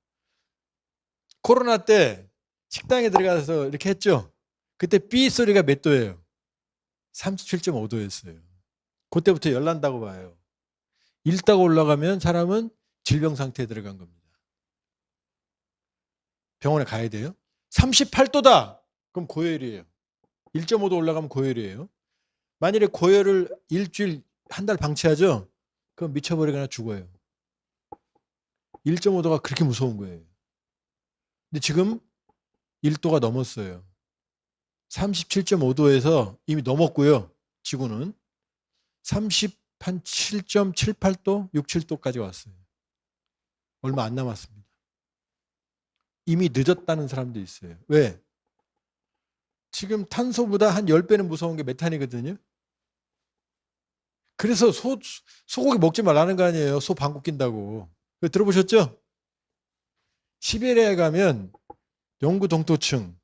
코로나 때 식당에 들어가서 이렇게 했죠. 그때 삐 소리가 몇 도예요? 37.5도였어요. 그때부터 열난다고 봐요. 읽다가 올라가면 사람은 질병 상태에 들어간 겁니다. 병원에 가야 돼요. 38도다. 그럼 고열이에요. 1.5도 올라가면 고열이에요. 만일에 고열을 일주일, 한 달 방치하죠. 그럼 미쳐버리거나 죽어요. 1.5도가 그렇게 무서운 거예요. 근데 지금 1도가 넘었어요. 37.5도에서 이미 넘었고요. 지구는 37.78도, 6, 7도까지 왔어요. 얼마 안 남았습니다. 이미 늦었다는 사람도 있어요. 왜? 지금 탄소보다 한 10배는 무서운 게 메탄이거든요. 그래서 소고기 먹지 말라는 거 아니에요. 소 방귀 낀다고. 들어보셨죠? 시베리아에 가면 영구 동토층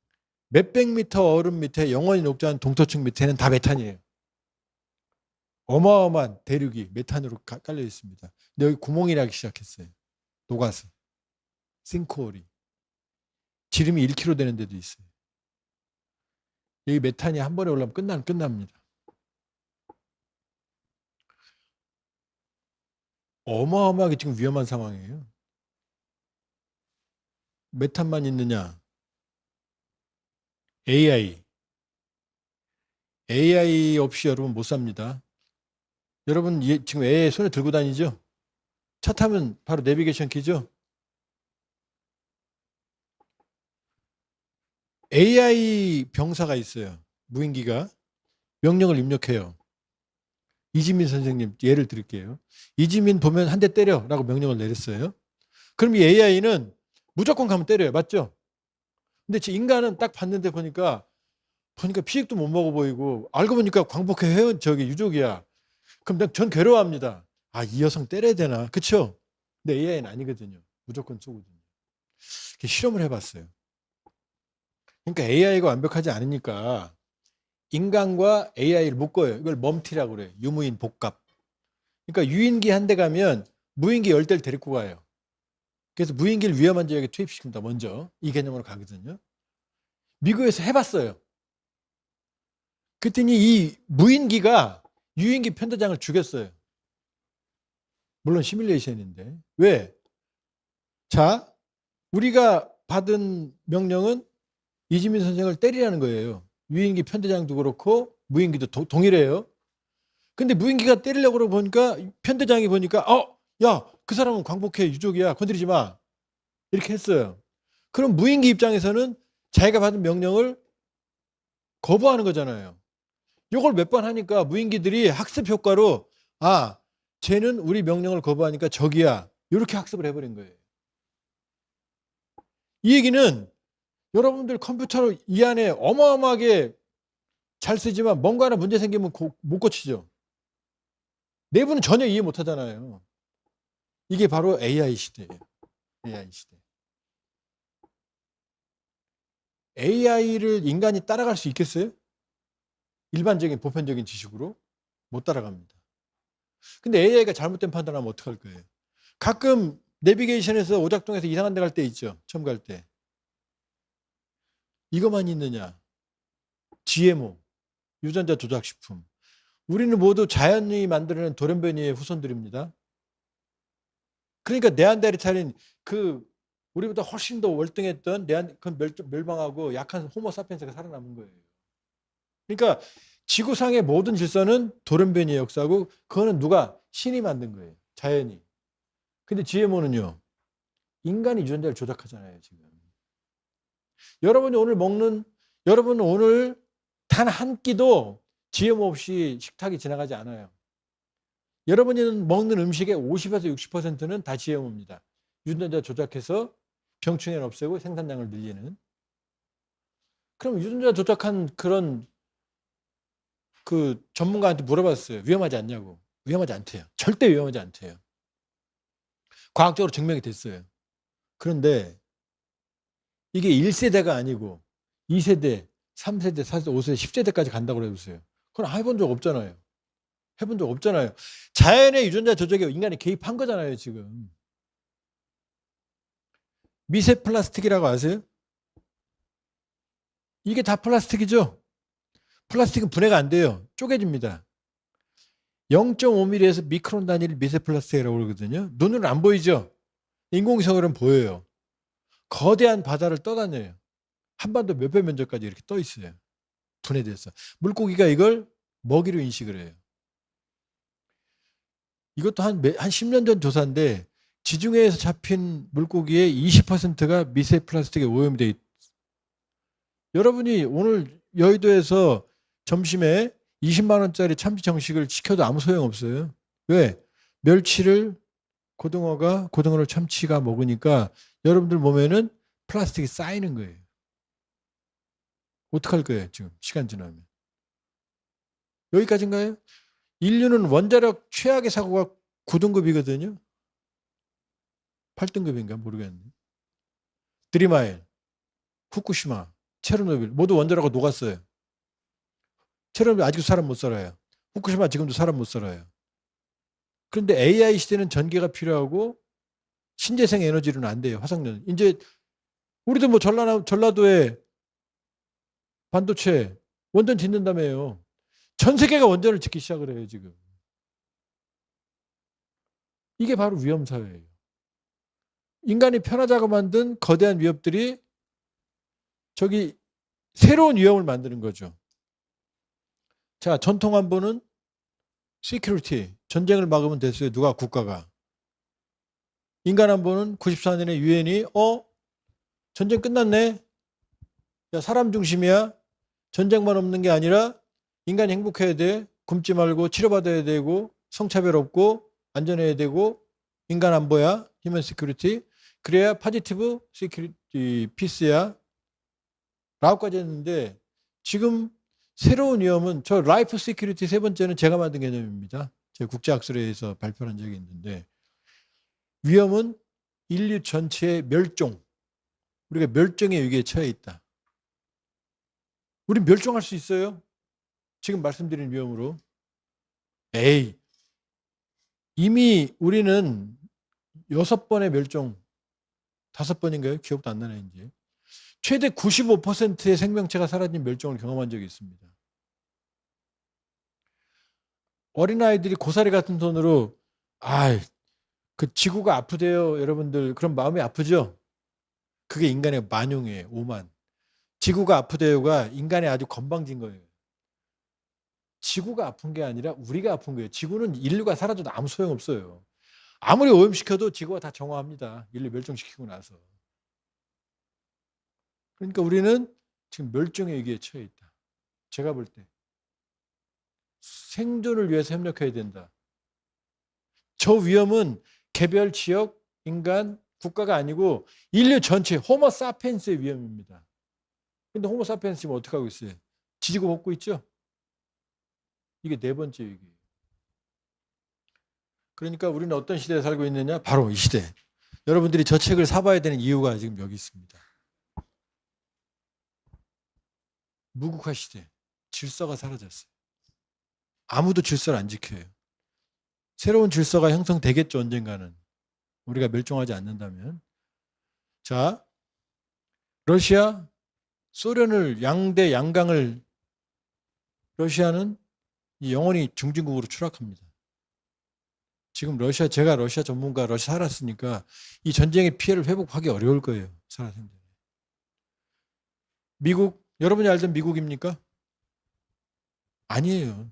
몇백 미터 얼음 밑에 영원히 녹지 않은 동토층 밑에는 다 메탄이에요. 어마어마한 대륙이 메탄으로 깔려 있습니다. 근데 여기 구멍이 나기 시작했어요. 녹아서. 싱크홀이. 지름이 1km 되는 데도 있어요. 여기 메탄이 한 번에 올라오면 끝납니다. 어마어마하게 지금 위험한 상황이에요. 메탄만 있느냐? AI 없이 여러분 못 삽니다. 여러분 지금 AI 손에 들고 다니죠? 차 타면 바로 내비게이션 키죠? AI 병사가 있어요. 무인기가. 명령을 입력해요. 이지민 선생님 예를 들을게요. 이지민 보면 한 대 때려라고 명령을 내렸어요. 그럼 이 AI는 무조건 가면 때려요. 맞죠? 근데 인간은 딱 봤는데 보니까 피식도 못 먹어 보이고 알고 보니까 광복회 회원 유족이야. 그럼 전 괴로워합니다. 아, 이 여성 때려야 되나? 그렇죠? 근데 AI는 아니거든요. 무조건 쏘거든요. 실험을 해봤어요. 그러니까 AI가 완벽하지 않으니까 인간과 AI를 묶어요. 이걸 멈티라고 그래요. 유무인 복합. 그러니까 유인기 한 대 가면 무인기 10대를 데리고 가요. 그래서 무인기를 위험한 지역에 투입시킵니다. 먼저 이 개념으로 가거든요. 미국에서 해봤어요. 그랬더니 이 무인기가 유인기 편대장을 죽였어요. 물론 시뮬레이션인데. 왜? 자, 우리가 받은 명령은 이지민 선생을 때리라는 거예요. 유인기 편대장도 그렇고 무인기도 동일해요. 근데 무인기가 때리려고 그러고 보니까 편대장이 보니까 야, 그 사람은 광복회 유족이야. 건드리지 마. 이렇게 했어요. 그럼 무인기 입장에서는 자기가 받은 명령을 거부하는 거잖아요. 이걸 몇 번 하니까 무인기들이 학습 효과로 쟤는 우리 명령을 거부하니까 적이야. 이렇게 학습을 해버린 거예요. 이 얘기는 여러분들 컴퓨터로 이 안에 어마어마하게 잘 쓰지만 뭔가 하나 문제 생기면 못 고치죠. 내부는 전혀 이해 못 하잖아요. 이게 바로 AI 시대예요. AI 시대. AI를 인간이 따라갈 수 있겠어요? 일반적인 보편적인 지식으로 못 따라갑니다. 근데 AI가 잘못된 판단하면 어떡할 거예요? 가끔 내비게이션에서 오작동에서 이상한 데 갈 때 있죠. 처음 갈 때. 이것만 있느냐? GMO, 유전자 조작식품. 우리는 모두 자연이 만들어낸 돌연변이의 후손들입니다. 그러니까 네안데르탈인 우리보다 훨씬 더 월등했던 멸망하고 약한 호모 사피엔스가 살아남은 거예요. 그러니까 지구상의 모든 질서는 돌연변이의 역사고 그거는 누가? 신이 만든 거예요. 자연이. 근데 GMO는요. 인간이 유전자를 조작하잖아요. 지금. 여러분 오늘 단 한 끼도 GMO 없이 식탁이 지나가지 않아요. 여러분이 먹는 음식의 50에서 60%는 다 GMO입니다. 유전자 조작해서 병충해를 없애고 생산량을 늘리는. 그럼 유전자 조작한 그런 그 전문가한테 물어봤어요. 위험하지 않냐고. 위험하지 않대요. 절대 위험하지 않대요. 과학적으로 증명이 됐어요. 그런데 이게 1세대가 아니고 2세대, 3세대, 4세대, 5세대, 10세대까지 간다고 해보세요. 그건 해본 적 없잖아요. 해본 적 없잖아요. 자연의 유전자 조작에 인간이 개입한 거잖아요, 지금. 미세 플라스틱이라고 아세요? 이게 다 플라스틱이죠? 플라스틱은 분해가 안 돼요. 쪼개집니다. 0.5mm에서 미크론 단위를 미세 플라스틱이라고 그러거든요. 눈으로는 안 보이죠? 인공위성으로는 보여요. 거대한 바다를 떠다녀요. 한반도 몇백 면적까지 이렇게 떠 있어요. 분해돼서. 물고기가 이걸 먹이로 인식을 해요. 이것도 한 10년 전 조사인데 지중해에서 잡힌 물고기의 20%가 미세 플라스틱에 오염돼 있어요. 여러분이 오늘 여의도에서 점심에 20만 원짜리 참치 정식을 시켜도 아무 소용없어요. 왜? 멸치를 고등어를 참치가 먹으니까 여러분들 몸에는 플라스틱이 쌓이는 거예요. 어떡할 거예요, 지금 시간 지나면. 여기까지인가요? 인류는 원자력 최악의 사고가 9등급이거든요. 8등급인가 모르겠네. 드리마일, 후쿠시마, 체르노빌 모두 원자로가 녹았어요. 체르노빌 아직도 사람 못 살아요. 후쿠시마 지금도 사람 못 살아요. 그런데 AI 시대는 전기가 필요하고 신재생 에너지로는 안 돼요. 화석연. 이제 우리도 뭐 전라도에 반도체 원전 짓는다며요. 전 세계가 원전을 짓기 시작을 해요, 지금. 이게 바로 위험사회예요. 인간이 편하자고 만든 거대한 위협들이 저기 새로운 위험을 만드는 거죠. 자, 전통 안보는 시큐리티, 전쟁을 막으면 됐어요. 누가? 국가가. 인간 안보는 94년에 유엔이 전쟁 끝났네. 야, 사람 중심이야. 전쟁만 없는 게 아니라 인간이 행복해야 돼. 굶지 말고 치료받아야 되고 성차별 없고 안전해야 되고 인간 안보야. 휴먼 시큐리티. 그래야 파지티브 시큐리티 피스야. 라고까지 했는데 지금 새로운 위험은 저 라이프 시큐리티 세 번째는 제가 만든 개념입니다. 제가 국제학술회에서 발표한 적이 있는데 위험은 인류 전체의 멸종. 우리가 멸종의 위기에 처해 있다. 우리 멸종할 수 있어요? 지금 말씀드린 위험으로. 에이, 이미 우리는 6번의 멸종, 5번인가요? 기억도 안 나네 이제. 최대 95%의 생명체가 사라진 멸종을 경험한 적이 있습니다. 어린아이들이 고사리 같은 손으로 그 지구가 아프대요 여러분들. 그럼 마음이 아프죠? 그게 인간의 만용이에요. 오만. 지구가 아프대요가 인간의 아주 건방진 거예요. 지구가 아픈 게 아니라 우리가 아픈 거예요. 지구는 인류가 사라져도 아무 소용없어요. 아무리 오염시켜도 지구가 다 정화합니다. 인류 멸종시키고 나서. 그러니까 우리는 지금 멸종의 위기에 처해 있다. 제가 볼 때. 생존을 위해서 협력해야 된다. 저 위험은 개별, 지역, 인간, 국가가 아니고 인류 전체 호모 사피엔스의 위험입니다. 근데 호모 사피엔스는 어떻게 하고 있어요? 지지고 볶고 있죠? 이게 네 번째 위기예요. 그러니까 우리는 어떤 시대에 살고 있느냐? 바로 이 시대. 여러분들이 저 책을 사봐야 되는 이유가 지금 여기 있습니다. 무국화 시대. 질서가 사라졌어요. 아무도 질서를 안 지켜요. 새로운 질서가 형성되겠죠, 언젠가는. 우리가 멸종하지 않는다면. 자, 러시아, 소련을 양대 양강을 러시아는 영원히 중진국으로 추락합니다. 지금 제가 러시아 전문가 러시아 살았으니까 이 전쟁의 피해를 회복하기 어려울 거예요. 살아생전. 미국, 여러분이 알던 미국입니까? 아니에요.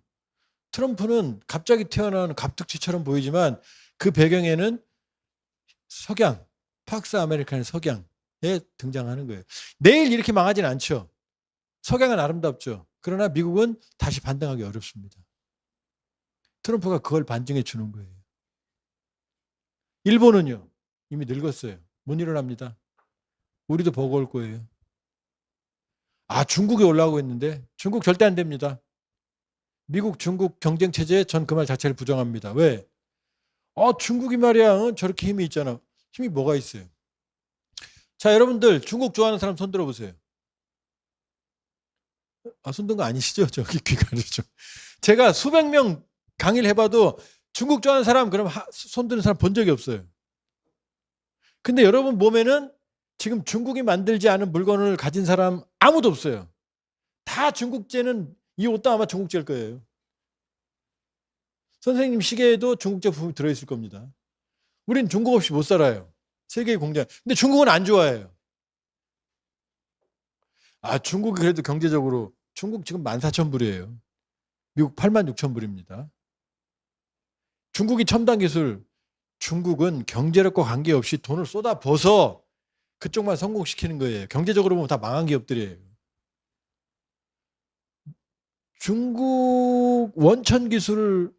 트럼프는 갑자기 태어난 갑툭튀처럼 보이지만 그 배경에는 석양, 팍스 아메리칸의 석양에 등장하는 거예요. 내일 이렇게 망하진 않죠. 석양은 아름답죠. 그러나 미국은 다시 반등하기 어렵습니다. 트럼프가 그걸 반증해 주는 거예요. 일본은요, 이미 늙었어요. 못 일어납니다. 우리도 버거울 거예요. 아, 중국이 올라오고 있는데 중국 절대 안 됩니다. 미국, 중국 경쟁 체제에 전 그 말 자체를 부정합니다. 왜? 중국이 말이야, 저렇게 힘이 있잖아. 힘이 뭐가 있어요? 자, 여러분들 중국 좋아하는 사람 손 들어보세요. 손든 거 아니시죠? 저기 귀 가리죠. 제가 수백 명 강의를 해봐도 중국 좋아하는 사람 그럼 손 드는 사람 본 적이 없어요. 근데 여러분 몸에는 지금 중국이 만들지 않은 물건을 가진 사람 아무도 없어요. 다 중국제는 이 옷도 아마 중국제일 거예요. 선생님 시계에도 중국 제품이 들어있을 겁니다. 우린 중국 없이 못 살아요. 세계의 공장. 근데 중국은 안 좋아해요. 중국이 그래도 경제적으로 중국 지금 14,000불이에요. 미국 86,000불입니다. 중국이 첨단 기술, 중국은 경제력과 관계없이 돈을 쏟아부어서 그쪽만 성공시키는 거예요. 경제적으로 보면 다 망한 기업들이에요. 중국 원천 기술을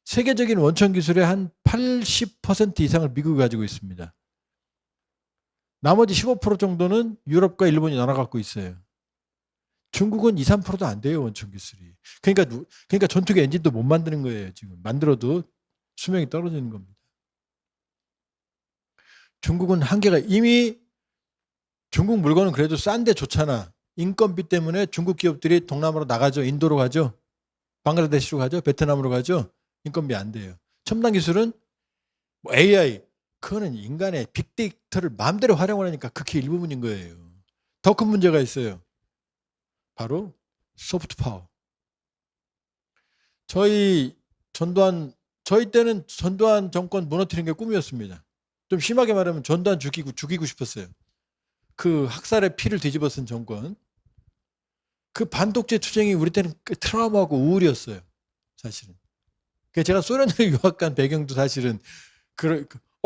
세계적인 원천 기술의 한 80% 이상을 미국이 가지고 있습니다. 나머지 15% 정도는 유럽과 일본이 나눠 갖고 있어요. 중국은 2, 3%도 안 돼요, 원천 기술이. 그러니까 전투기 엔진도 못 만드는 거예요, 지금. 만들어도 수명이 떨어지는 겁니다. 중국은 한계가 이미 중국 물건은 그래도 싼데 좋잖아. 인건비 때문에 중국 기업들이 동남아로 나가죠. 인도로 가죠. 방글라데시로 가죠. 베트남으로 가죠. 인건비 안 돼요. 첨단 기술은 뭐 AI, 그거는 인간의 빅데이터를 마음대로 활용을 하니까 극히 일부분인 거예요. 더 큰 문제가 있어요. 바로 소프트 파워. 저희 때는 전두환 정권 무너뜨리는 게 꿈이었습니다. 좀 심하게 말하면 전두환 죽이고 싶었어요. 그 학살의 피를 뒤집어 쓴 정권. 그 반독재 투쟁이 우리 때는 트라우마하고 우울이었어요. 사실은. 제가 소련을 유학 간 배경도 사실은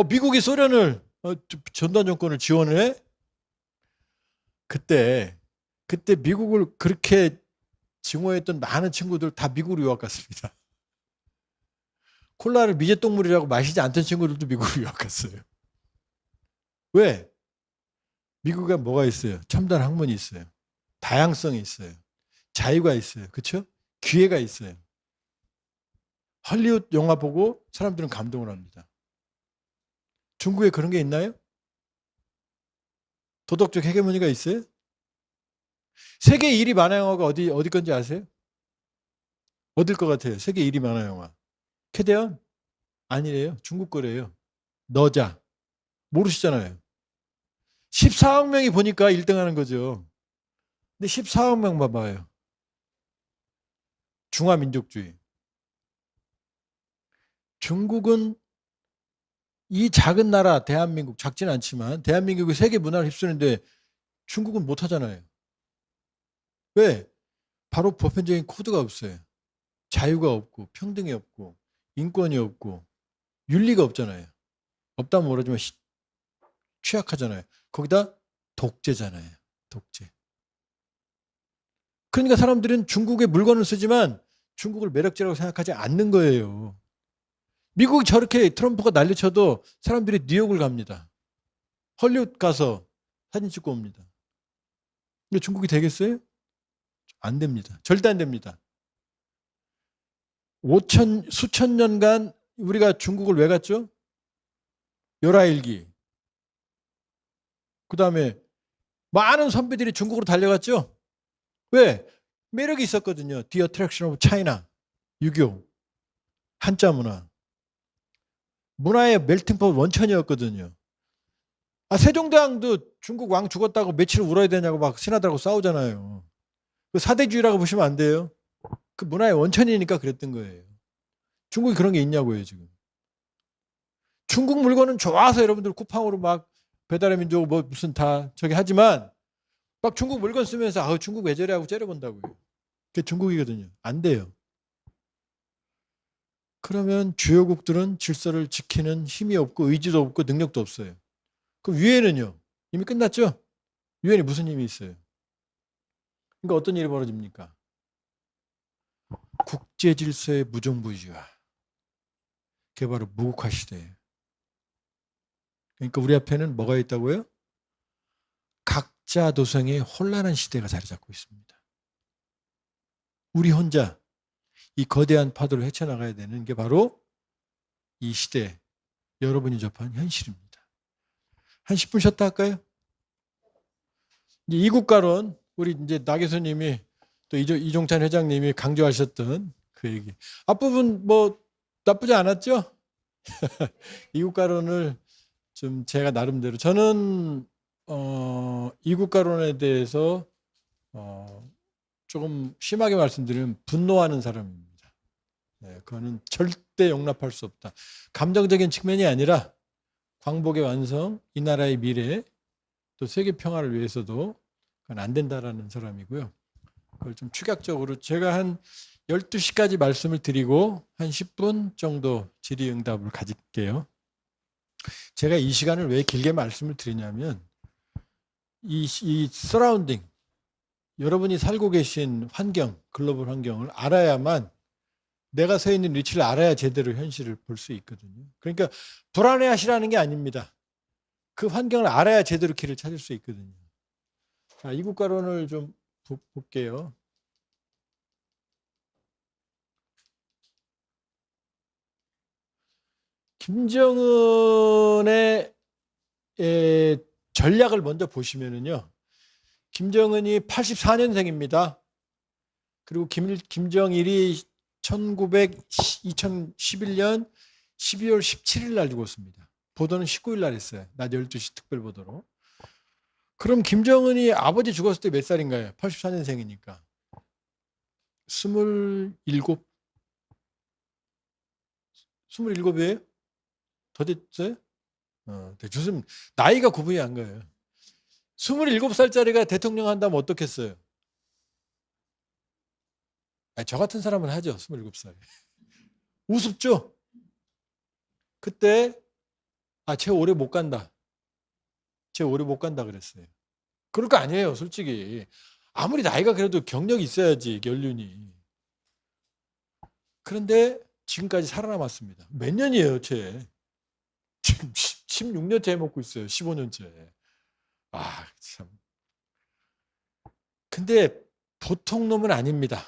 미국이 소련을 전두환 정권을 지원을 해? 그때 미국을 그렇게 증오했던 많은 친구들 다 미국으로 유학 갔습니다. 콜라를 미제똥물이라고 마시지 않던 친구들도 미국으로 유학 갔어요. 왜? 미국에 뭐가 있어요? 첨단 학문이 있어요. 다양성이 있어요. 자유가 있어요. 그렇죠? 기회가 있어요. 할리우드 영화 보고 사람들은 감동을 합니다. 중국에 그런 게 있나요? 도덕적 헤게모니가 있어요? 세계 1위 만화 영화가 어디 건지 아세요? 어딜 것 같아요? 세계 1위 만화 영화. 캐대언? 아니래요. 중국 거래요. 너자. 모르시잖아요. 14억 명이 보니까 1등 하는 거죠. 근데 14억 명 봐봐요. 중화민족주의. 중국은 이 작은 나라 대한민국, 작진 않지만 대한민국이 세계 문화를 휩쓰는데 중국은 못하잖아요. 왜? 바로 보편적인 코드가 없어요. 자유가 없고 평등이 없고 인권이 없고 윤리가 없잖아요. 없다면 모르지만 취약하잖아요. 거기다 독재잖아요. 독재. 그러니까 사람들은 중국의 물건을 쓰지만 중국을 매력적이라고 생각하지 않는 거예요. 미국이 저렇게 트럼프가 난리쳐도 사람들이 뉴욕을 갑니다. 헐리우드 가서 사진 찍고 옵니다. 근데 중국이 되겠어요? 안 됩니다. 절대 안 됩니다. 수천 년간 우리가 중국을 왜 갔죠? 열하일기. 그 다음에 많은 선비들이 중국으로 달려갔죠? 왜? 매력이 있었거든요. The Attraction of China. 유교. 한자 문화. 문화의 멜팅pot 원천이었거든요. 세종대왕도 중국 왕 죽었다고 며칠 울어야 되냐고 막 신하들하고 싸우잖아요. 그 사대주의라고 보시면 안 돼요. 그 문화의 원천이니까 그랬던 거예요. 중국이 그런 게 있냐고요, 지금. 중국 물건은 좋아서 여러분들 쿠팡으로 막 배달의 민족 뭐 무슨 다 저기 하지만 막 중국 물건 쓰면서 중국 왜 저래 하고 째려본다고요. 그게 중국이거든요. 안 돼요. 그러면 주요국들은 질서를 지키는 힘이 없고 의지도 없고 능력도 없어요. 그럼 유엔은요? 이미 끝났죠? 유엔이 무슨 힘이 있어요? 그러니까 어떤 일이 벌어집니까? 국제 질서의 무정부주의화. 그게 바로 무국화 시대예요. 그러니까 우리 앞에는 뭐가 있다고요? 각자 도생의 혼란한 시대가 자리 잡고 있습니다. 우리 혼자 이 거대한 파도를 헤쳐나가야 되는 게 바로 이 시대, 여러분이 접한 현실입니다. 한 10분 쉬었다 할까요? 이제 이국가론, 우리 이제 나 교수님이 또 이종찬 회장님이 강조하셨던 그 얘기. 앞부분 뭐 나쁘지 않았죠? 이국가론을 좀 제가 나름대로 저는 이국가론에 대해서 조금 심하게 말씀드리면 분노하는 사람입니다. 네, 그거는 절대 용납할 수 없다. 감정적인 측면이 아니라 광복의 완성, 이 나라의 미래, 또 세계 평화를 위해서도 그건 안 된다라는 사람이고요. 그걸 좀 축약적으로 제가 한 12시까지 말씀을 드리고 한 10분 정도 질의응답을 가질게요. 제가 이 시간을 왜 길게 말씀을 드리냐면 이 서라운딩, 여러분이 살고 계신 환경, 글로벌 환경을 알아야만 내가 서 있는 위치를 알아야 제대로 현실을 볼 수 있거든요. 그러니까 불안해하시라는 게 아닙니다. 그 환경을 알아야 제대로 길을 찾을 수 있거든요. 자, 이국가론을 좀 볼게요. 김정은의 전략을 먼저 보시면은요. 김정은이 84년생입니다. 그리고 김정일이 2011년 12월 17일 날 죽었습니다. 보도는 19일 날 했어요. 낮 12시 특별보도로. 그럼 김정은이 아버지 죽었을 때 몇 살인가요? 84년생이니까. 27? 27이에요? 더 됐어요? 요즘 나이가 구분이 안 가요. 27살짜리가 대통령 한다면 어떻겠어요? 아니, 저 같은 사람은 하죠. 27살. 우습죠? 그때 쟤 오래 못 간다. 쟤 오래 못 간다 그랬어요. 그럴 거 아니에요. 솔직히. 아무리 나이가 그래도 경력이 있어야지. 연륜이. 그런데 지금까지 살아남았습니다. 몇 년이에요, 쟤? 지금 16년째 해먹고 있어요. 15년째. 참. 근데 보통 놈은 아닙니다.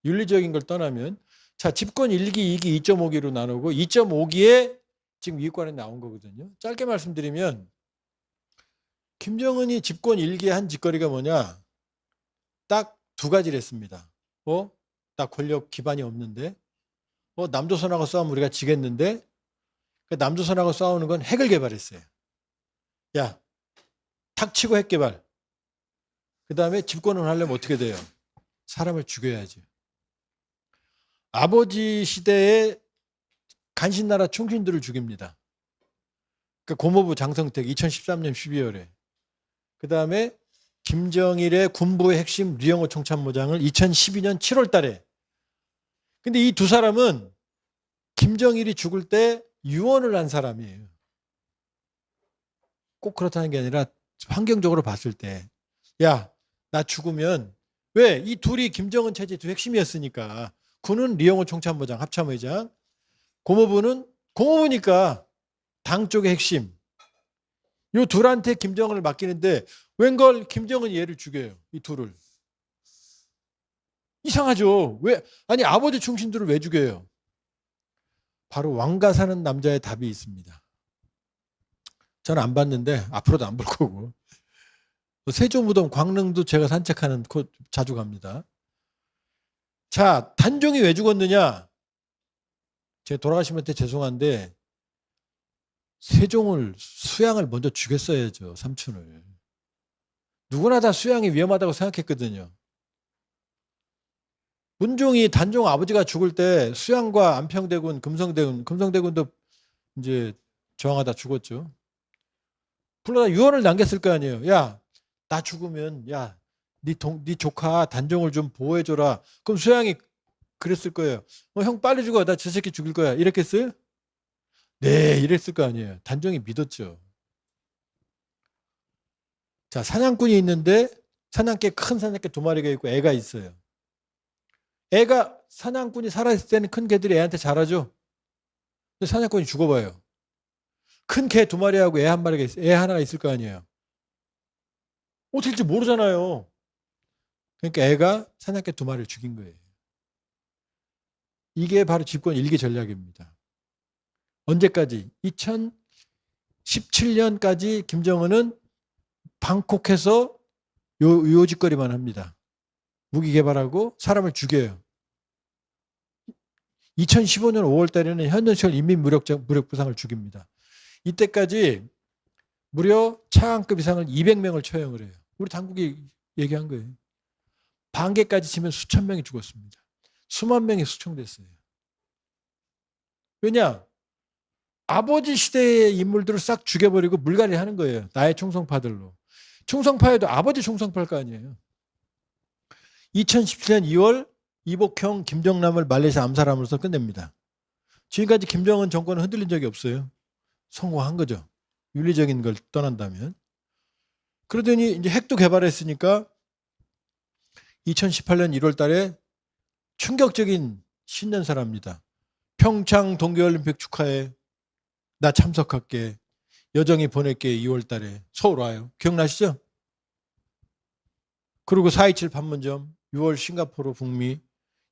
윤리적인 걸 떠나면. 자, 집권 1기, 2기, 2.5기로 나누고 2.5기에 지금 위권에 나온 거거든요. 짧게 말씀드리면 김정은이 집권 1기에 한 짓거리가 뭐냐? 딱 두 가지를 했습니다. 딱 권력 기반이 없는데 남조선하고 싸우면 우리가 지겠는데 남조선하고 싸우는 건 핵을 개발했어요. 야, 탁치고 핵 개발. 그 다음에 집권을 하려면 어떻게 돼요? 사람을 죽여야지. 아버지 시대에 간신나라 충신들을 죽입니다. 그 고모부 장성택 2013년 12월에. 그 다음에 김정일의 군부의 핵심 류영호 총참모장을 2012년 7월 달에. 근데 이 두 사람은 김정일이 죽을 때 유언을 한 사람이에요. 꼭 그렇다는 게 아니라 환경적으로 봤을 때, 야, 나 죽으면, 왜? 이 둘이 김정은 체제 두 핵심이었으니까. 군은 류영호 총참모장, 합참의장. 고모부니까 당 쪽의 핵심. 이 둘한테 김정은을 맡기는데 웬걸 김정은이 얘를 죽여요. 이 둘을. 이상하죠. 왜? 아니 아버지 충신들을 왜 죽여요? 바로 왕가 사는 남자의 답이 있습니다. 저는 안 봤는데 앞으로도 안 볼 거고. 세조무덤 광릉도 제가 산책하는 곳 자주 갑니다. 자, 단종이 왜 죽었느냐? 제가 돌아가신 분한테 죄송한데 세종을 수양을 먼저 죽였어야죠. 삼촌을. 누구나 다 수양이 위험하다고 생각했거든요. 문종이 단종 아버지가 죽을 때 수양과 안평대군, 금성대군도 이제 저항하다 죽었죠. 불러다 유언을 남겼을 거 아니에요. 야, 나 죽으면 야, 네 조카 단종을 좀 보호해줘라. 그럼 소양이 그랬을 거예요. 형 빨리 죽어. 나 저 새끼 죽일 거야. 이랬겠어요? 네, 이랬을 거 아니에요. 단종이 믿었죠. 자, 사냥꾼이 있는데 큰 사냥개 2마리가 있고 애가 있어요. 애가 사냥꾼이 살아있을 때는 큰 개들이 애한테 잘하죠. 근데 사냥꾼이 죽어봐요. 큰 개 2마리하고 애 1마리가 있어요. 애 하나가 있을 거 아니에요. 어떻게 될지 모르잖아요. 그러니까 애가 사냥개 2마리를 죽인 거예요. 이게 바로 집권 1기 전략입니다. 언제까지? 2017년까지 김정은은 방콕에서 요짓거리만 합니다. 무기 개발하고 사람을 죽여요. 2015년 5월 달에는 현전시설 인민무력부상을 죽입니다. 이때까지 무려 차관급 이상을 200명을 처형을 해요. 우리 당국이 얘기한 거예요. 반개까지 치면 수천 명이 죽었습니다. 수만 명이 수청됐어요. 왜냐? 아버지 시대의 인물들을 싹 죽여버리고 물갈이 하는 거예요. 나의 충성파들로. 충성파에도 아버지 충성파일 거 아니에요. 2017년 2월 이복형 김정남을 말레이시아 암살함으로써 끝냅니다. 지금까지 김정은 정권은 흔들린 적이 없어요. 성공한 거죠. 윤리적인 걸 떠난다면. 그러더니 이제 핵도 개발했으니까 2018년 1월 달에 충격적인 신년사를 합니다. 평창 동계올림픽 축하해. 나 참석할게. 여정이 보낼게. 2월 달에 서울 와요. 기억나시죠? 그리고 4.27 판문점, 6월 싱가포르 북미,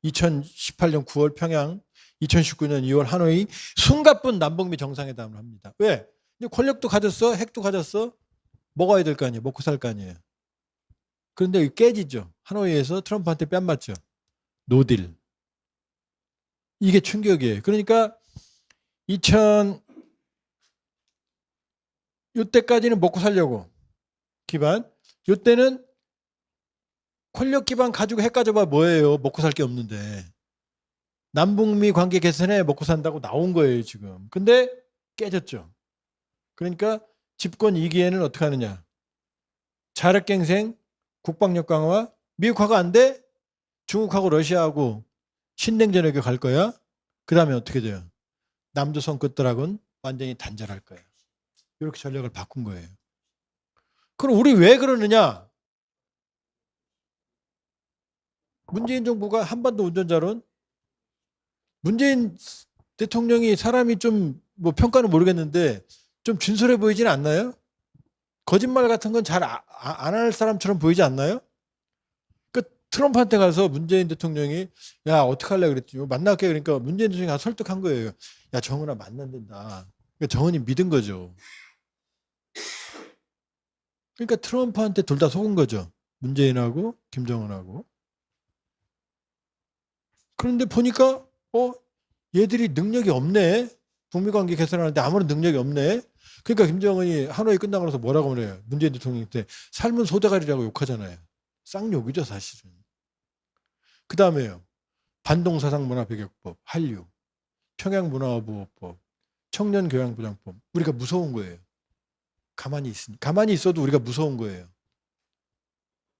2018년 9월 평양, 2019년 2월 하노이, 숨가쁜 남북미 정상회담을 합니다. 왜? 이제 권력도 가졌어, 핵도 가졌어, 먹어야 될 거 아니에요. 먹고 살 거 아니에요. 그런데 깨지죠. 하노이에서 트럼프한테 뺨 맞죠. 노딜. 이게 충격이에요. 그러니까 이때까지는 먹고 살려고 기반, 이때는 권력 기반 가지고 핵 가져봐 뭐예요? 먹고 살 게 없는데. 남북미 관계 개선에 먹고 산다고 나온 거예요, 지금. 근데 깨졌죠. 그러니까 집권 2기에는 어떻게 하느냐. 자력갱생, 국방력 강화, 미국하고 안 돼? 중국하고 러시아하고 신냉전에게 갈 거야? 그 다음에 어떻게 돼요? 남조선 끝들하고는 완전히 단절할 거예요. 이렇게 전략을 바꾼 거예요. 그럼 우리 왜 그러느냐? 문재인 정부가 한반도 운전자론 문재인 대통령이 사람이 좀 뭐 평가는 모르겠는데 좀 진솔해 보이진 않나요? 거짓말 같은 건 잘 안 할 사람처럼 보이지 않나요? 그 트럼프한테 가서 문재인 대통령이 야 어떡할래 그랬더니 만날게 그러니까 문재인 대통령이 가서 설득한 거예요. 야 정은아 만난단다. 그러니까 정은이 믿은 거죠. 그러니까 트럼프한테 둘 다 속은 거죠. 문재인하고 김정은하고. 그런데 보니까 얘들이 능력이 없네. 북미 관계 개선하는데 아무런 능력이 없네. 그러니까 김정은이 하노이 끝나고 나서 뭐라고 그래요? 문재인 대통령한테 삶은 소대가리라고 욕하잖아요. 쌍욕이죠 사실은. 그 다음에요. 반동사상문화배격법, 한류, 평양문화보호법, 청년교양보장법. 우리가 무서운 거예요. 가만히 있어도 우리가 무서운 거예요.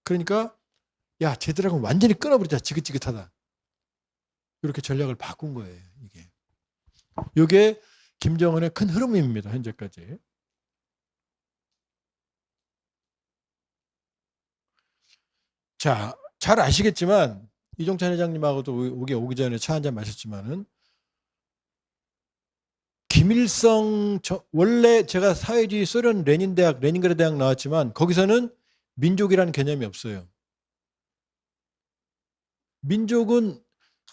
그러니까 야 쟤들하고 완전히 끊어버리자. 지긋지긋하다. 이렇게 전략을 바꾼 거예요. 이게 김정은의 큰 흐름입니다. 현재까지. 자, 잘 아시겠지만 이종찬 회장님하고도 오기 전에 차 한잔 마셨지만은 김일성 원래 제가 사회주의 소련 레닌그라드 대학 나왔지만 거기서는 민족이라는 개념이 없어요.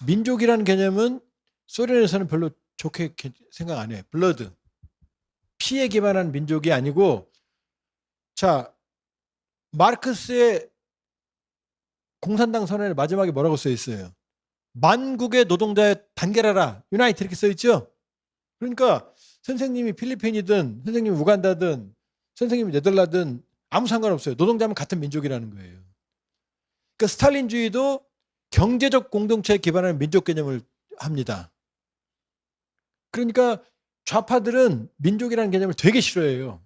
민족이라는 개념은 소련에서는 별로 좋게 생각 안 해요. 블러드. 피에 기반한 민족이 아니고 자 마르크스의 공산당 선언의 마지막에 뭐라고 써 있어요? 만국의 노동자에 단결하라. 유나이트 이렇게 써 있죠? 그러니까 선생님이 필리핀이든 선생님이 우간다든 선생님이 네덜란드든 아무 상관없어요. 노동자면 같은 민족이라는 거예요. 그러니까 스탈린주의도 경제적 공동체에 기반한 민족 개념을 합니다. 그러니까 좌파들은 민족이라는 개념을 되게 싫어해요.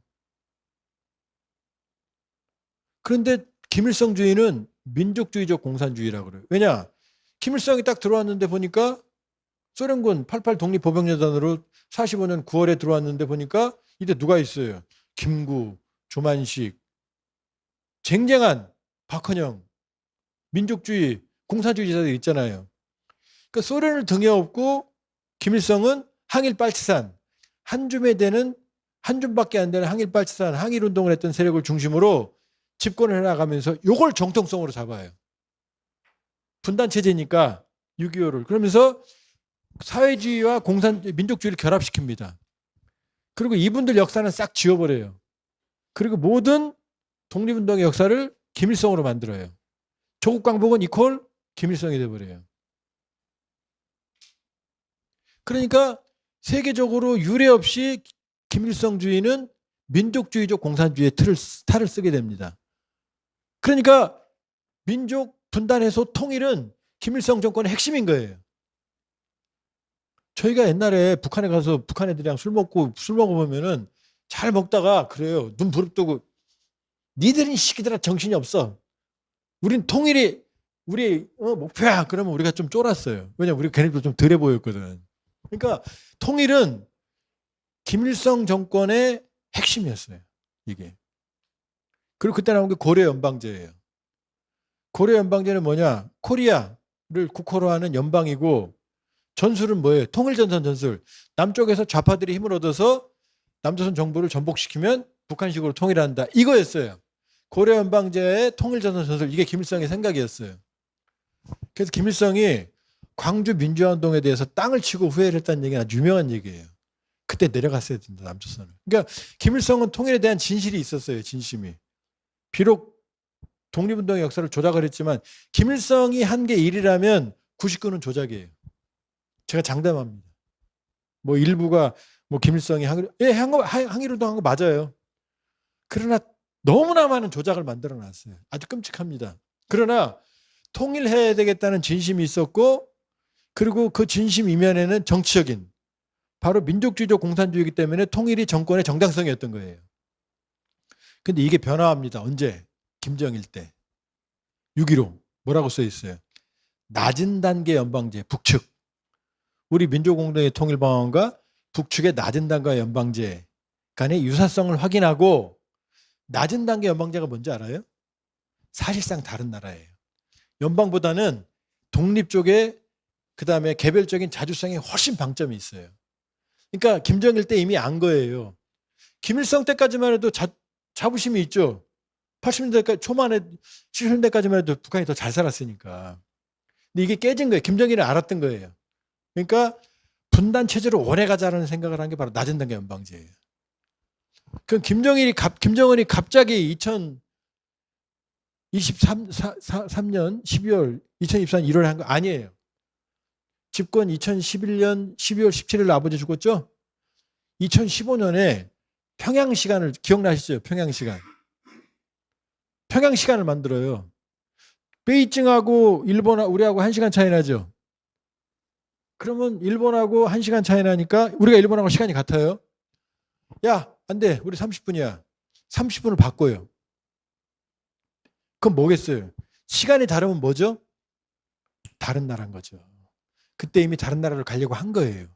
그런데 김일성주의는 민족주의적 공산주의라고 그래요. 왜냐? 김일성이 딱 들어왔는데 보니까 소련군 88 독립보병여단으로 45년 9월에 들어왔는데 보니까 이때 누가 있어요? 김구, 조만식, 쟁쟁한 박헌영, 민족주의, 공산주의자들 있잖아요. 그러니까 소련을 등에 업고 김일성은 항일빨치산, 한 줌에 되는 한 줌밖에 안 되는 항일빨치산, 항일운동을 했던 세력을 중심으로 집권을 해나가면서 요걸 정통성으로 잡아요. 분단체제니까 6.25를. 그러면서 사회주의와 민족주의를 결합시킵니다. 그리고 이분들 역사는 싹 지워버려요. 그리고 모든 독립운동의 역사를 김일성으로 만들어요. 조국광복은 이퀄 김일성이 돼버려요. 그러니까 세계적으로 유례 없이 김일성주의는 민족주의적 공산주의의 탈을 쓰게 됩니다. 그러니까 민족 분단해소 통일은 김일성 정권의 핵심인 거예요. 저희가 옛날에 북한에 가서 북한 애들이랑 술 먹어보면은 잘 먹다가 그래요. 눈 부릅뜨고 니들은 시기들아 정신이 없어. 우린 통일이 우리 목표야. 그러면 우리가 좀 쫄았어요. 왜냐면 우리 걔네도 좀 덜해 보였거든. 그러니까 통일은 김일성 정권의 핵심이었어요. 이게. 그리고 그때 나온 게 고려연방제예요. 고려연방제는 뭐냐? 코리아를 국호로 하는 연방이고 전술은 뭐예요? 통일전선 전술. 남쪽에서 좌파들이 힘을 얻어서 남조선 정부를 전복시키면 북한식으로 통일한다. 이거였어요. 고려연방제의 통일전선 전술. 이게 김일성의 생각이었어요. 그래서 김일성이 광주 민주화운동에 대해서 땅을 치고 후회를 했다는 얘기가 아주 유명한 얘기예요. 그때 내려갔어야 된다, 남조선을. 그러니까 김일성은 통일에 대한 진실이 있었어요. 진심이. 비록 독립운동의 역사를 조작을 했지만 김일성이 한 게 일이라면 99는 조작이에요. 제가 장담합니다. 뭐 일부가 뭐 김일성이 항일운동 한 거 맞아요. 그러나 너무나 많은 조작을 만들어 놨어요. 아주 끔찍합니다. 그러나 통일해야 되겠다는 진심이 있었고 그리고 그 진심 이면에는 정치적인 바로 민족주의적 공산주의이기 때문에 통일이 정권의 정당성이었던 거예요. 근데 이게 변화합니다. 언제? 김정일 때. 6.15 뭐라고 써 있어요? 낮은 단계 연방제 북측. 우리 민족공동의 통일방안과 북측의 낮은 단계 연방제 간의 유사성을 확인하고 낮은 단계 연방제가 뭔지 알아요? 사실상 다른 나라예요. 연방보다는 독립 쪽에 그다음에 개별적인 자주성에 훨씬 방점이 있어요. 그러니까 김정일 때 이미 안 거예요. 김일성 때까지만 해도 자부심이 있죠. 80년대 초반에 70년대까지만 해도 북한이 더 잘 살았으니까. 근데 이게 깨진 거예요. 김정일이 알았던 거예요. 그러니까 분단 체제로 오래 가자라는 생각을 한 게 바로 낮은 단계 연방제예요. 그럼 김정은이 갑자기 2023년 12월 2024년 1월에 한 거 아니에요. 집권 2011년 12월 17일 아버지 죽었죠? 2015년에 평양 시간을 기억나시죠? 평양 시간. 평양 시간을 만들어요. 베이징하고 일본 우리하고 1시간 차이 나죠? 그러면 일본하고 1시간 차이 나니까 우리가 일본하고 시간이 같아요. 야, 안 돼. 우리 30분이야. 30분을 바꿔요. 그럼 뭐겠어요? 시간이 다르면 뭐죠? 다른 나라인 거죠. 그때 이미 다른 나라로 가려고 한 거예요.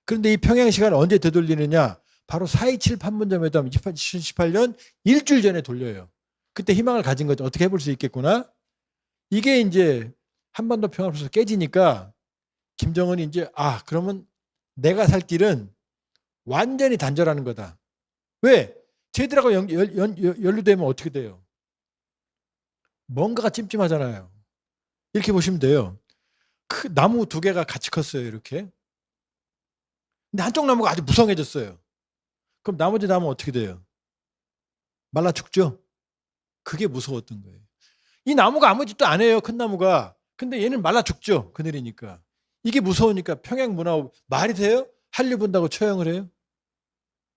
그런데 이 평양 시간을 언제 되돌리느냐? 바로 4.27 판문점회담 2018년 일주일 전에 돌려요. 그때 희망을 가진 거죠. 어떻게 해볼 수 있겠구나. 이게 이제 한반도 평화로서 깨지니까 김정은이 이제 그러면 내가 살 길은 완전히 단절하는 거다. 왜? 쟤들하고 연루되면 어떻게 돼요? 뭔가가 찜찜하잖아요. 이렇게 보시면 돼요. 그 나무 두 개가 같이 컸어요. 이렇게. 근데 한쪽 나무가 아주 무성해졌어요. 그럼 나머지 나무는 어떻게 돼요? 말라 죽죠? 그게 무서웠던 거예요. 이 나무가 아무 짓도 안 해요. 큰 나무가. 근데 얘는 말라 죽죠. 그늘이니까. 이게 무서우니까 평양 문화 말이 돼요? 한류 본다고 처형을 해요?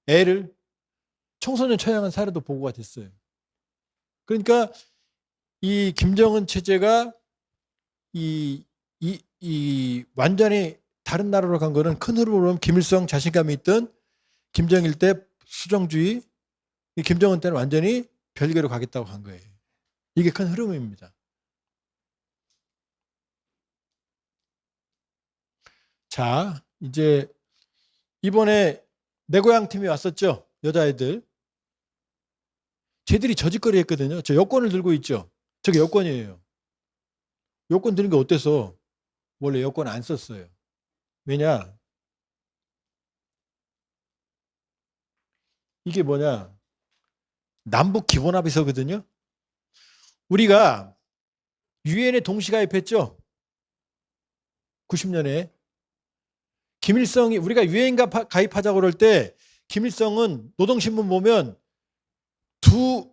애를 청소년 처형한 사례도 보고가 됐어요. 그러니까 이 김정은 체제가 이 완전히 다른 나라로 간 거는 큰 흐름으로 보면 김일성 자신감이 있던 김정일 때 수정주의, 김정은 때는 완전히 별개로 가겠다고 한 거예요. 이게 큰 흐름입니다. 자, 이제 이번에 내 고향 팀이 왔었죠. 여자애들. 쟤들이 저짓거리 했거든요. 저 여권을 들고 있죠. 저게 여권이에요. 여권 드는 게 어때서? 원래 여권 안 썼어요. 왜냐? 이게 뭐냐? 남북 기본합의서거든요. 우리가 유엔에 동시가입했죠. 90년에. 김일성이 우리가 유엔 가입하자고 그럴 때 김일성은 노동신문 보면 두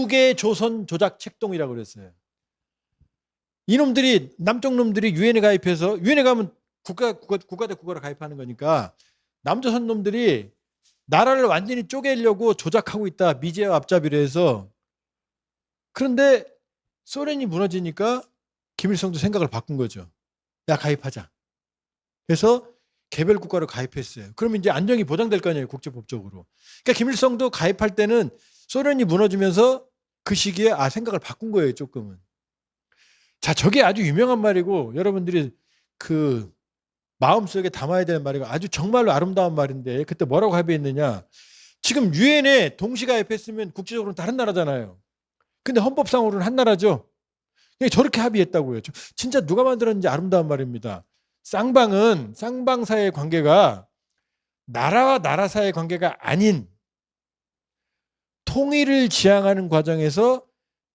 개 조선 조작 책동이라고 그랬어요. 이놈들이 남쪽 놈들이 유엔에 가입해서 유엔에 가면 국가 대 국가로 가입하는 거니까 남조선 놈들이 나라를 완전히 쪼개려고 조작하고 있다. 미제와 앞잡이를 해서. 그런데 소련이 무너지니까 김일성도 생각을 바꾼 거죠. 야, 가입하자. 그래서 개별 국가로 가입했어요. 그러면 이제 안정이 보장될 거 아니에요. 국제법적으로. 그러니까 김일성도 가입할 때는 소련이 무너지면서 그 시기에 생각을 바꾼 거예요. 조금은. 자, 저게 아주 유명한 말이고 여러분들이 그 마음속에 담아야 되는 말이고 아주 정말로 아름다운 말인데 그때 뭐라고 합의했느냐. 지금 유엔에 동시가입했으면 국제적으로는 다른 나라잖아요. 근데 헌법상으로는 한 나라죠. 저렇게 합의했다고요. 진짜 누가 만들었는지 아름다운 말입니다. 쌍방은 쌍방 사이의 관계가 나라와 나라 사이의 관계가 아닌 통일을 지향하는 과정에서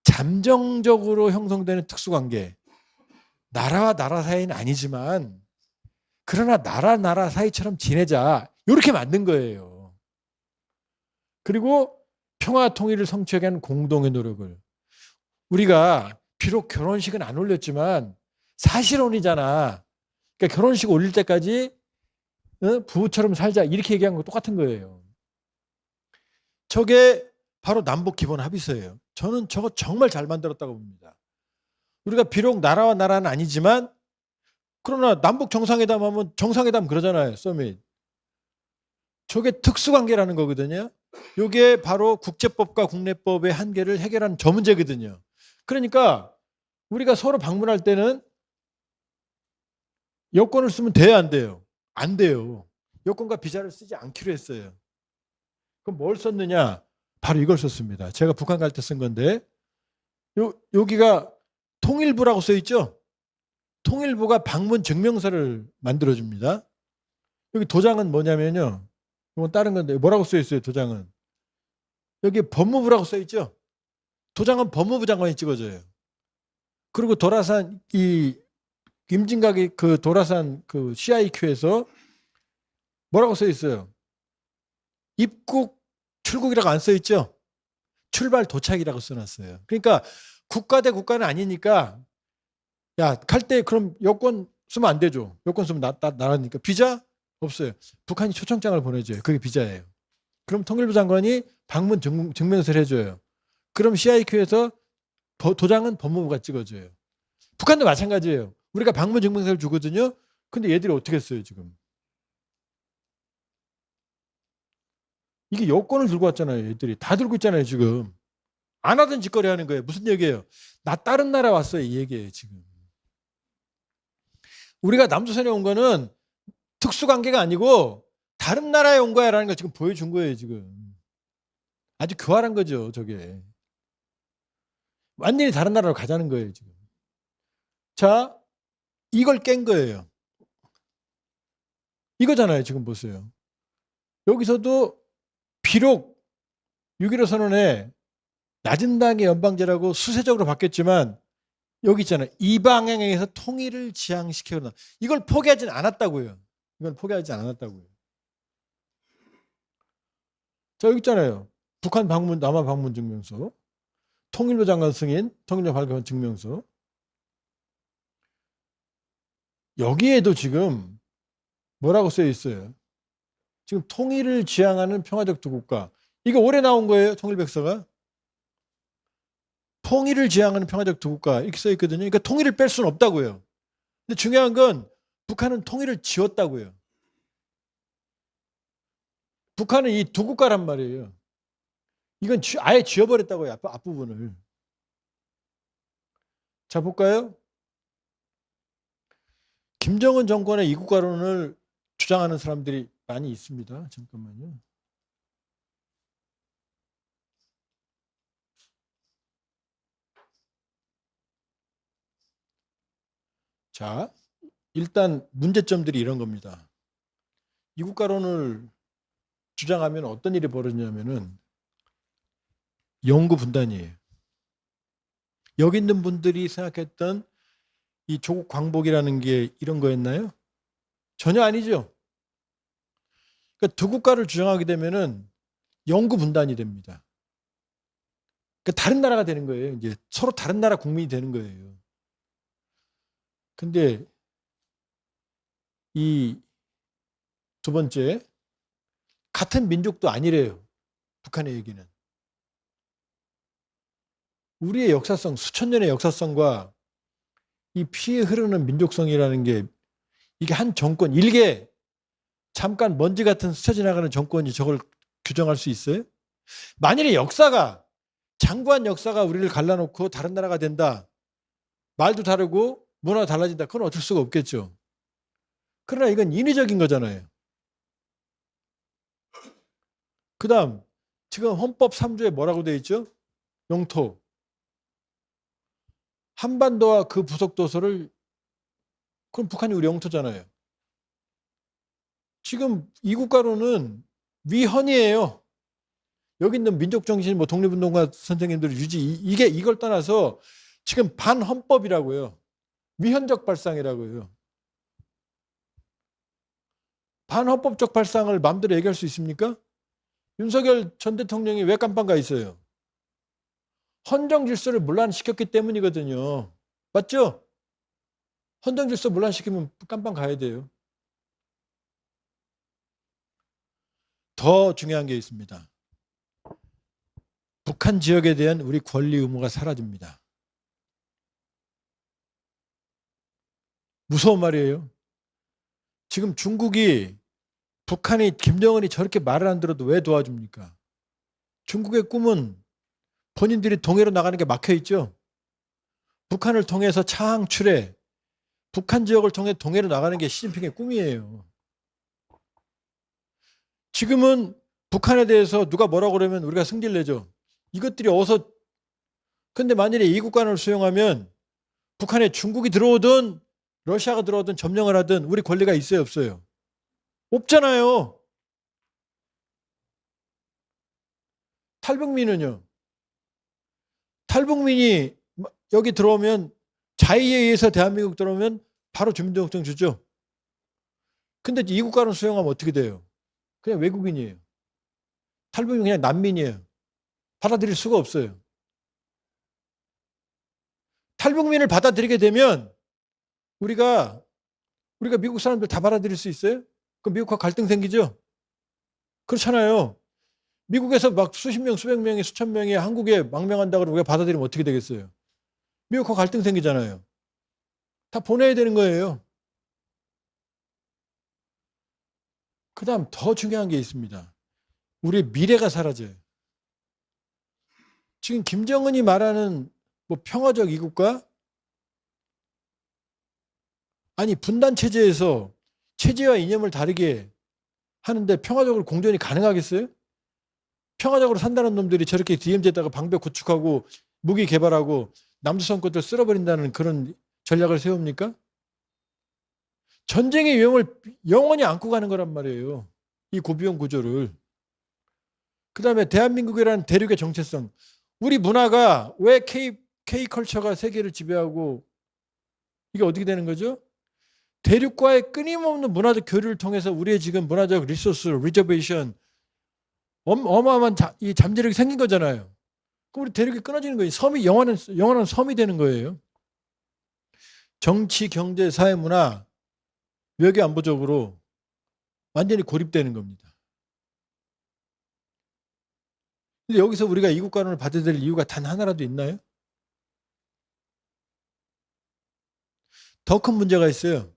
잠정적으로 형성되는 특수관계. 나라와 나라 사이는 아니지만 그러나 나라 사이처럼 지내자. 이렇게 만든 거예요. 그리고 평화 통일을 성취하기 위한 공동의 노력을. 우리가 비록 결혼식은 안 올렸지만 사실혼이잖아. 그러니까 결혼식 올릴 때까지 부부처럼 살자 이렇게 얘기한 거 똑같은 거예요. 저게 바로 남북 기본 합의서예요. 저는 저거 정말 잘 만들었다고 봅니다. 우리가 비록 나라와 나라는 아니지만 그러나 남북 정상회담 하면 정상회담 그러잖아요. 서밋. 저게 특수관계라는 거거든요. 이게 바로 국제법과 국내법의 한계를 해결하는 저 문제거든요. 그러니까 우리가 서로 방문할 때는 여권을 쓰면 돼야 안 돼요? 안 돼요. 여권과 비자를 쓰지 않기로 했어요. 그럼 뭘 썼느냐? 바로 이걸 썼습니다. 제가 북한 갈 때 쓴 건데 여기가 통일부라고 써 있죠? 통일부가 방문 증명서를 만들어줍니다. 여기 도장은 뭐냐면요. 이건 다른 건데 뭐라고 써 있어요? 도장은. 여기 법무부라고 써 있죠? 도장은 법무부 장관이 찍어줘요. 그리고 도라산 이 임진각이 그 도라산 그 CIQ에서 뭐라고 써 있어요? 입국 출국이라고 안 써 있죠? 출발 도착이라고 써놨어요. 그러니까 국가 대 국가는 아니니까 야, 갈 때 그럼 여권 쓰면 안 되죠. 여권 쓰면 나라니까. 비자? 없어요. 북한이 초청장을 보내줘요. 그게 비자예요. 그럼 통일부 장관이 방문 증명서를 해줘요. 그럼 CIQ에서 도장은 법무부가 찍어줘요. 북한도 마찬가지예요. 우리가 방문 증명서를 주거든요. 근데 얘들이 어떻게 했어요, 지금? 이게 여권을 들고 왔잖아요, 얘들이. 다 들고 있잖아요, 지금. 안 하던 짓거리 하는 거예요. 무슨 얘기예요? 나 다른 나라 왔어요, 이 얘기예요, 지금. 우리가 남조선에 온 거는 특수관계가 아니고 다른 나라에 온 거야라는 걸 지금 보여준 거예요, 지금. 아주 교활한 거죠, 저게. 완전히 다른 나라로 가자는 거예요, 지금. 자, 이걸 깬 거예요. 이거잖아요, 지금 보세요. 여기서도 비록 6.15 선언에 낮은 단계 연방제라고 수세적으로 바뀌었지만 여기 있잖아요. 이 방향에서 통일을 지향시켜라. 이걸 포기하진 않았다고요. 이걸 포기하지 않았다고요. 자, 여기 있잖아요. 북한 방문, 남한 방문 증명서. 통일부 장관 승인, 통일부 발간 증명서. 여기에도 지금 뭐라고 써 있어요? 지금 통일을 지향하는 평화적 두 국가. 이거 올해 나온 거예요, 통일백서가. 통일을 지향하는 평화적 두 국가 이렇게 써 있거든요. 그러니까 통일을 뺄 수는 없다고요. 근데 중요한 건 북한은 통일을 지웠다고요. 북한은 이 두 국가란 말이에요. 이건 아예 지워버렸다고요. 앞부분을. 자, 볼까요? 김정은 정권의 이국가론을 주장하는 사람들이 많이 있습니다. 잠깐만요. 자, 일단 문제점들이 이런 겁니다. 이국가론을 주장하면 어떤 일이 벌어지냐면은 영구 분단이에요. 여기 있는 분들이 생각했던 이 조국 광복이라는 게 이런 거였나요? 전혀 아니죠. 그러니까 두 국가를 주장하게 되면은 영구 분단이 됩니다. 그러니까 다른 나라가 되는 거예요. 이제 서로 다른 나라 국민이 되는 거예요. 근데 이 두 번째, 같은 민족도 아니래요. 북한의 얘기는. 우리의 역사성, 수천 년의 역사성과 이 피에 흐르는 민족성이라는 게 이게 한 정권, 일개 잠깐 먼지 같은 스쳐 지나가는 정권이 저걸 규정할 수 있어요? 만일에 역사가 장구한 역사가 우리를 갈라놓고 다른 나라가 된다. 말도 다르고 문화가 달라진다. 그건 어쩔 수가 없겠죠. 그러나 이건 인위적인 거잖아요. 그 다음 지금 헌법 3조에 뭐라고 되어 있죠? 영토. 한반도와 그 부속도서를 그럼 북한이 우리 영토잖아요. 지금 이 국가로는 위헌이에요. 여기 있는 민족정신, 뭐 독립운동가 선생님들 유지 이걸 떠나서 지금 반헌법이라고요. 위헌적 발상이라고요. 반헌법적 발상을 마음대로 얘기할 수 있습니까? 윤석열 전 대통령이 왜 깜빵 가 있어요? 헌정 질서를 문란시켰기 때문이거든요. 맞죠? 헌정 질서 문란시키면 깜빵 가야 돼요. 더 중요한 게 있습니다. 북한 지역에 대한 우리 권리 의무가 사라집니다. 무서운 말이에요. 지금 중국이 북한이 김정은이 저렇게 말을 안 들어도 왜 도와줍니까? 중국의 꿈은 본인들이 동해로 나가는 게 막혀 있죠. 북한을 통해서 창출해 북한 지역을 통해 동해로 나가는 게 시진핑의 꿈이에요. 지금은 북한에 대해서 누가 뭐라고 그러면 우리가 승질 내죠. 이것들이 어서 근데 만일에 이국간을 수용하면 북한에 중국이 들어오든 러시아가 들어오든 점령을 하든 우리 권리가 있어요, 없어요? 없잖아요. 탈북민은요. 탈북민이 여기 들어오면 자의에 의해서 대한민국 들어오면 바로 주민등록증 주죠. 근데 이국간을 수용하면 어떻게 돼요? 그냥 외국인이에요. 탈북민 그냥 난민이에요. 받아들일 수가 없어요. 탈북민을 받아들이게 되면 우리가 미국 사람들 다 받아들일 수 있어요? 그럼 미국과 갈등 생기죠? 그렇잖아요. 미국에서 막 수십 명, 수백 명이, 수천 명이 한국에 망명한다고 우리가 받아들이면 어떻게 되겠어요? 미국과 갈등 생기잖아요. 다 보내야 되는 거예요. 그 다음 더 중요한 게 있습니다. 우리의 미래가 사라져요. 지금 김정은이 말하는 뭐 평화적 이국가? 아니 분단 체제에서 체제와 이념을 다르게 하는데 평화적으로 공존이 가능하겠어요? 평화적으로 산다는 놈들이 저렇게 DMZ에다가 방벽 구축하고 무기 개발하고 남조선 것들 쓸어버린다는 그런 전략을 세웁니까? 전쟁의 위험을 영원히 안고 가는 거란 말이에요. 이 고비용 구조를. 그 다음에 대한민국이라는 대륙의 정체성. 우리 문화가 왜 K컬처가 세계를 지배하고 이게 어떻게 되는 거죠? 대륙과의 끊임없는 문화적 교류를 통해서 우리의 지금 문화적 리소스, 리저베이션 어마어마한 이 잠재력이 생긴 거잖아요. 그럼 우리 대륙이 끊어지는 거예요. 섬이 영원한 섬이 되는 거예요. 정치, 경제, 사회, 문화, 외교 안보적으로 완전히 고립되는 겁니다. 근데 여기서 우리가 이국간을 받아야 될 이유가 단 하나라도 있나요? 더 큰 문제가 있어요.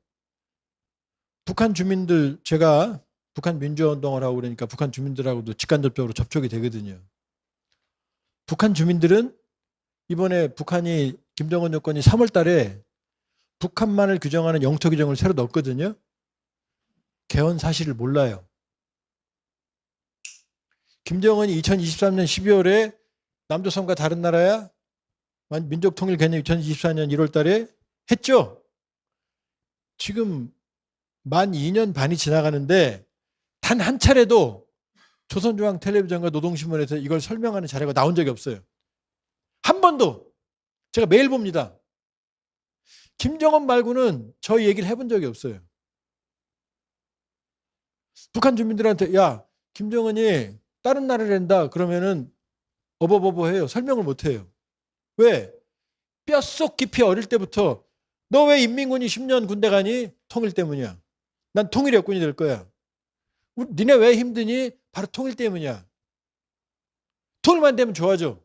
북한 주민들, 제가 북한 민주화운동을 하고 그러니까 북한 주민들하고도 직간접적으로 접촉이 되거든요. 북한 주민들은 이번에 북한이 김정은 정권이 3월 달에 북한만을 규정하는 영토 규정을 새로 넣었거든요. 개헌 사실을 몰라요. 김정은이 2023년 12월에 남조선과 다른 나라야 민족통일 개념 2024년 1월 달에 했죠. 지금 만 2년 반이 지나가는데 단 한 차례도 조선중앙텔레비전과 노동신문에서 이걸 설명하는 자료가 나온 적이 없어요. 한 번도. 제가 매일 봅니다. 김정은 말고는 저희 얘기를 해본 적이 없어요. 북한 주민들한테 야 김정은이 다른 나라를 한다 그러면은 어버버버해요. 설명을 못해요. 왜? 뼛속 깊이 어릴 때부터 너 왜 인민군이 10년 군대 가니? 통일 때문이야. 난 통일의 여군이 될 거야. 니네 왜 힘드니? 바로 통일 때문이야. 통일만 되면 좋아져.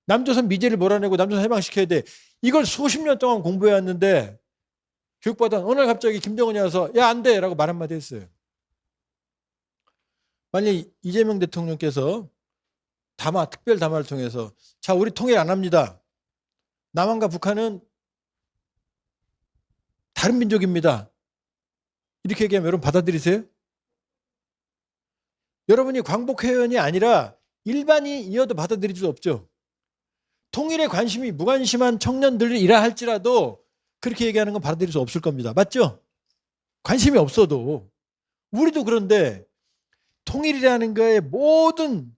남조선 미제를 몰아내고 남조선 해방시켜야 돼. 이걸 수십 년 동안 공부해왔는데 교육받은 오늘 갑자기 김정은이 와서 야 안 돼 라고 말 한마디 했어요. 만약 이재명 대통령께서 특별 담화를 통해서 자 우리 통일 안 합니다. 남한과 북한은 다른 민족입니다. 이렇게 얘기하면 여러분 받아들이세요? 여러분이 광복회원이 아니라 일반인이어도 받아들일 수 없죠. 통일에 관심이 무관심한 청년들이라 할지라도 그렇게 얘기하는 건 받아들일 수 없을 겁니다. 맞죠? 관심이 없어도. 우리도 그런데 통일이라는 거에 모든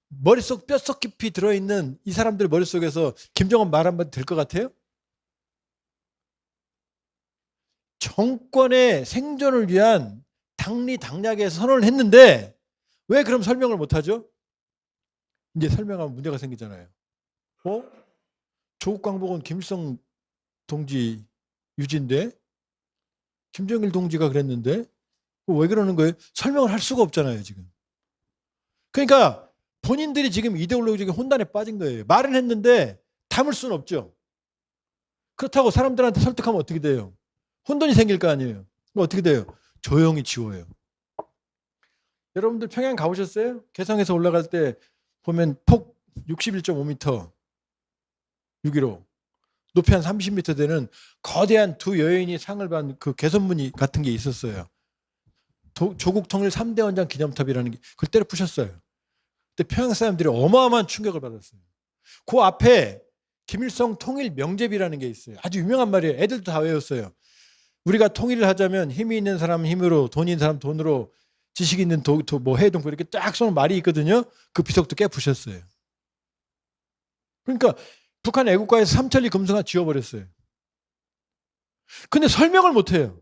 머릿속 뼛속 깊이 들어있는 이 사람들 머릿속에서 김정은 말 한마디 될 것 같아요? 정권의 생존을 위한 당리당략의 선언을 했는데 왜 그럼 설명을 못하죠? 이제 설명하면 문제가 생기잖아요. 조국 광복은 김일성 동지 유지인데 김정일 동지가 그랬는데 왜 그러는 거예요? 설명을 할 수가 없잖아요 지금. 그러니까 본인들이 지금 이데올로기적인 혼란에 빠진 거예요. 말은 했는데 담을 수는 없죠. 그렇다고 사람들한테 설득하면 어떻게 돼요? 혼돈이 생길 거 아니에요. 그럼 어떻게 돼요? 조용히 지워요. 여러분들 평양 가보셨어요? 개성에서 올라갈 때 보면 폭 61.5m 6.15 높이 한 30m 되는 거대한 두 여인이 상을 받은 그 개선문이 같은 게 있었어요. 조국 통일 3대 원장 기념탑이라는 게 그걸 때려 부셨어요. 그때 평양 사람들이 어마어마한 충격을 받았어요. 그 앞에 김일성 통일 명제비라는 게 있어요. 아주 유명한 말이에요. 애들도 다 외웠어요. 우리가 통일을 하자면 힘이 있는 사람은 힘으로, 돈이 있는 사람은 돈으로, 지식 있는 뭐 해동 이렇게 쫙 쏘는 말이 있거든요. 그 비석도 깨부셨어요. 그러니까 북한 애국가에서 삼천리 금성화 지워버렸어요. 근데 설명을 못해요.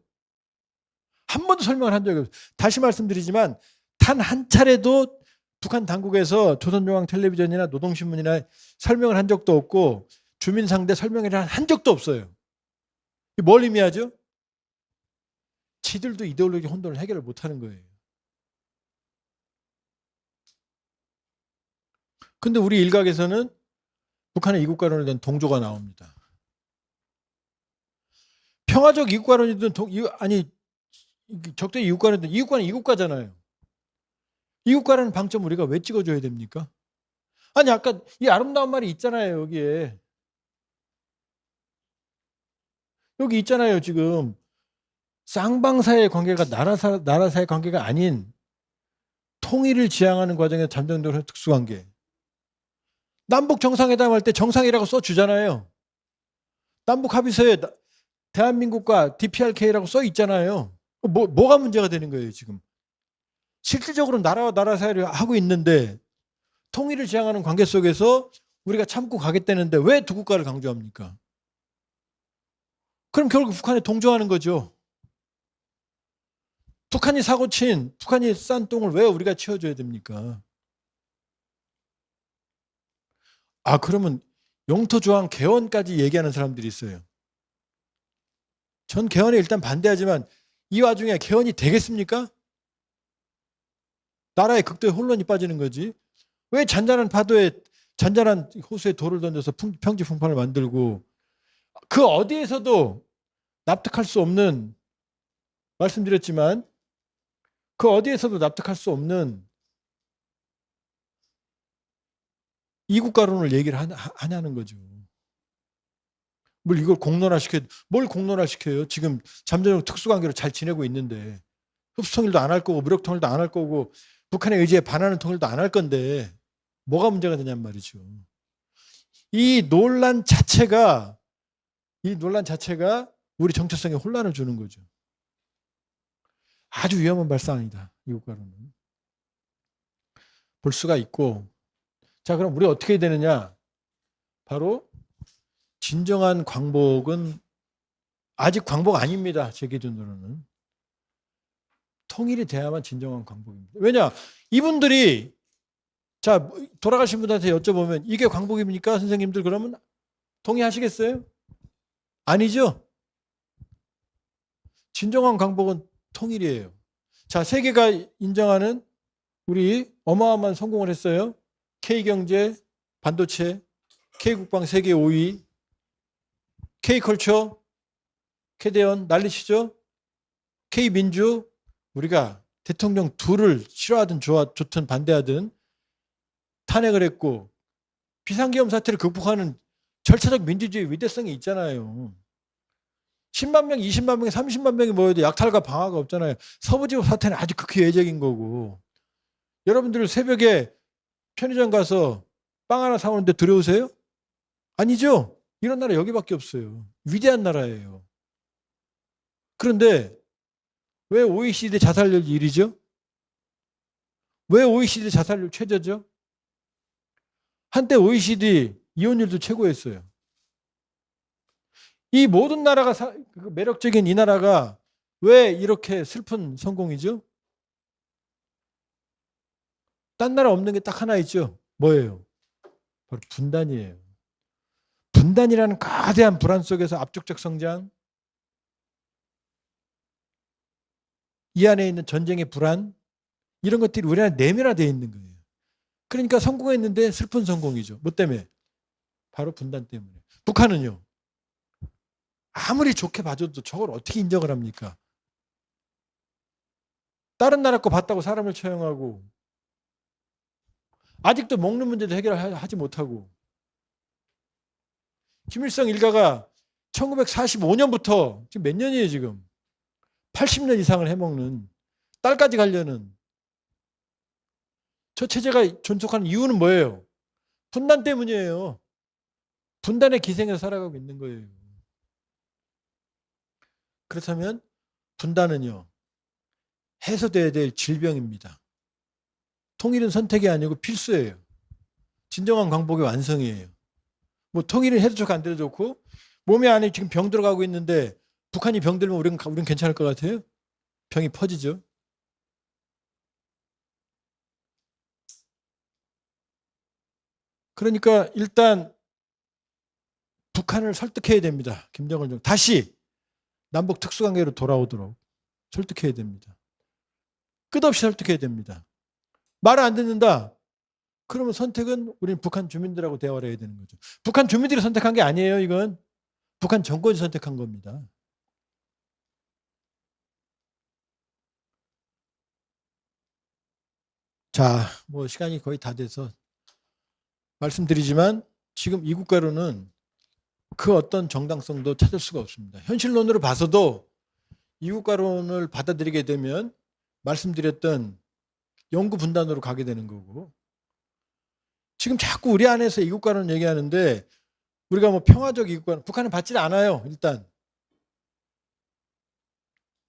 한 번도 설명을 한 적이 없어요. 다시 말씀드리지만 단 한 차례도 북한 당국에서 조선중앙텔레비전이나 노동신문이나 설명을 한 적도 없고 주민 상대 설명을 한 적도 없어요. 뭘 의미하죠? 지들도 이데올로기 혼돈을 해결을 못하는 거예요. 근데 우리 일각에서는 북한의 이국가론에 대한 동조가 나옵니다. 평화적 이국가론이든 적대 이국가론이든 이국가는 이국가잖아요. 이국가라는 방점 우리가 왜 찍어줘야 됩니까? 아니 아까 이 아름다운 말이 있잖아요. 여기에. 여기 있잖아요. 지금 쌍방사의 관계가 나라 사의 관계가 아닌 통일을 지향하는 과정에서 잠정되는 특수관계. 남북 정상회담 할 때 정상이라고 써주잖아요. 남북 합의서에 대한민국과 DPRK라고 써 있잖아요. 뭐가 문제가 되는 거예요 지금. 실질적으로 나라와 나라 사이를 하고 있는데 통일을 지향하는 관계 속에서 우리가 참고 가겠다는데 왜 두 국가를 강조합니까? 그럼 결국 북한에 동조하는 거죠. 북한이 사고친, 북한이 싼 똥을 왜 우리가 치워줘야 됩니까? 그러면 영토조항 개헌까지 얘기하는 사람들이 있어요. 전 개헌에 일단 반대하지만 이 와중에 개헌이 되겠습니까? 나라의 극도의 혼란이 빠지는 거지. 왜 잔잔한 호수에 돌을 던져서 평지풍판을 만들고 그 어디에서도 납득할 수 없는, 말씀드렸지만 그 어디에서도 납득할 수 없는 이국가론을 얘기를 하냐는 거죠. 뭘 이걸 공론화시켜요? 뭘 공론화시켜요? 지금 잠재적 특수관계로 잘 지내고 있는데 흡수통일도 안 할 거고 무력통일도 안 할 거고 북한의 의지에 반하는 통일도 안 할 건데 뭐가 문제가 되냔 말이죠. 이 논란 자체가 우리 정체성에 혼란을 주는 거죠. 아주 위험한 발상이다. 이 국가로는. 볼 수가 있고. 자, 그럼 우리 어떻게 해야 되느냐? 바로 진정한 광복은 아직 광복 아닙니다. 제 기준으로는. 통일이 돼야만 진정한 광복입니다. 왜냐? 이분들이 자, 돌아가신 분한테 여쭤보면 이게 광복입니까? 선생님들 그러면 동의하시겠어요? 아니죠? 진정한 광복은 통일이에요. 자, 세계가 인정하는 우리 어마어마한 성공을 했어요. K경제, 반도체, K국방 세계 5위, K컬처, 캐대언 난리치죠? K민주, 우리가 대통령 둘을 싫어하든 좋든 반대하든 탄핵을 했고 비상계엄 사태를 극복하는 절차적 민주주의 위대성이 있잖아요. 10만 명, 20만 명, 30만 명이 모여도 약탈과 방화가 없잖아요. 서부지구 사태는 아주 극히 예외적인 거고. 여러분들 새벽에 편의점 가서 빵 하나 사오는데 두려우세요? 아니죠. 이런 나라 여기밖에 없어요. 위대한 나라예요. 그런데 왜 OECD 자살률 1위죠? 왜 OECD 자살률 최저죠? 한때 OECD 이혼율도 최고였어요. 이 모든 나라가 매력적인 이 나라가 왜 이렇게 슬픈 성공이죠? 딴 나라 없는 게 딱 하나 있죠. 뭐예요? 바로 분단이에요. 분단이라는 거대한 불안 속에서 압축적 성장, 이 안에 있는 전쟁의 불안, 이런 것들이 우리 안에 내면화되어 있는 거예요. 그러니까 성공했는데 슬픈 성공이죠. 뭐 때문에? 바로 분단 때문에. 북한은요. 아무리 좋게 봐줘도 저걸 어떻게 인정을 합니까? 다른 나라 거 봤다고 사람을 처형하고 아직도 먹는 문제도 해결하지 못하고 김일성 일가가 1945년부터 지금 몇 년이에요 지금 80년 이상을 해먹는 딸까지 가려는 저 체제가 존속하는 이유는 뭐예요? 분단 때문이에요. 분단의 기생에서 살아가고 있는 거예요. 그렇다면 분단은요 해소돼야 될 질병입니다. 통일은 선택이 아니고 필수예요. 진정한 광복의 완성이에요. 뭐 통일은 해도 좋고 안 돼도 좋고 몸에 안에 지금 병 들어가고 있는데 북한이 병 들면 우리는 괜찮을 것 같아요? 병이 퍼지죠. 그러니까 일단 북한을 설득해야 됩니다. 김정은 정 다시 남북 특수관계로 돌아오도록 설득해야 됩니다. 끝없이 설득해야 됩니다. 말을 안 듣는다. 그러면 선택은 우리는 북한 주민들하고 대화를 해야 되는 거죠. 북한 주민들이 선택한 게 아니에요. 이건 북한 정권이 선택한 겁니다. 자, 뭐 시간이 거의 다 돼서 말씀드리지만 지금 이 국가로는 그 어떤 정당성도 찾을 수가 없습니다. 현실론으로 봐서도 이 국가론을 받아들이게 되면 말씀드렸던 영구 분단으로 가게 되는 거고 지금 자꾸 우리 안에서 이 국가론 얘기하는데 우리가 뭐 평화적 이 국가론 북한은 받지 않아요. 일단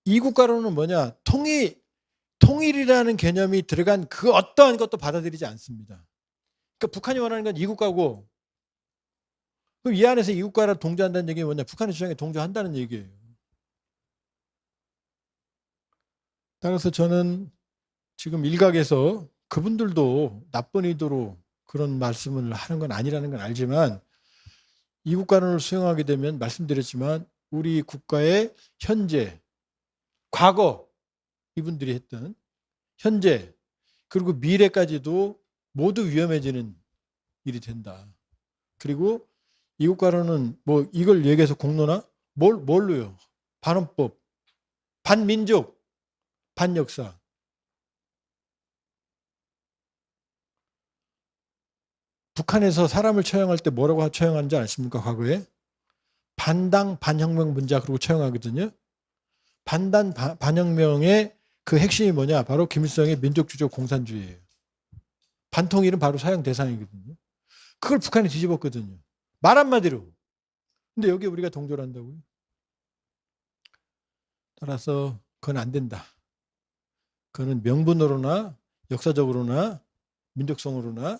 이 국가론은 뭐냐 통일이라는 개념이 들어간 그 어떠한 것도 받아들이지 않습니다. 그러니까 북한이 원하는 건 이 국가고 그럼 이 안에서 이 국가를 동조한다는 얘기는 뭐냐 북한의 주장에 동조한다는 얘기예요. 따라서 저는 지금 일각에서 그분들도 나쁜 의도로 그런 말씀을 하는 건 아니라는 건 알지만 이 국가론을 수용하게 되면 말씀드렸지만 우리 국가의 현재, 과거 이분들이 했던 현재 그리고 미래까지도 모두 위험해지는 일이 된다. 그리고 이 국가론은 뭐 이걸 얘기해서 공론화? 뭘로요? 반헌법, 반민족, 반역사. 북한에서 사람을 처형할 때 뭐라고 처형하는지 아십니까? 과거에? 반당 반혁명 문자 그러고 처형하거든요. 반당 반혁명의 그 핵심이 뭐냐? 바로 김일성의 민족주적 공산주의예요. 반통일은 바로 사형 대상이거든요. 그걸 북한이 뒤집었거든요. 말 한마디로. 근데 여기에 우리가 동조를 한다고요? 따라서 그건 안 된다. 그거는 명분으로나 역사적으로나 민족성으로나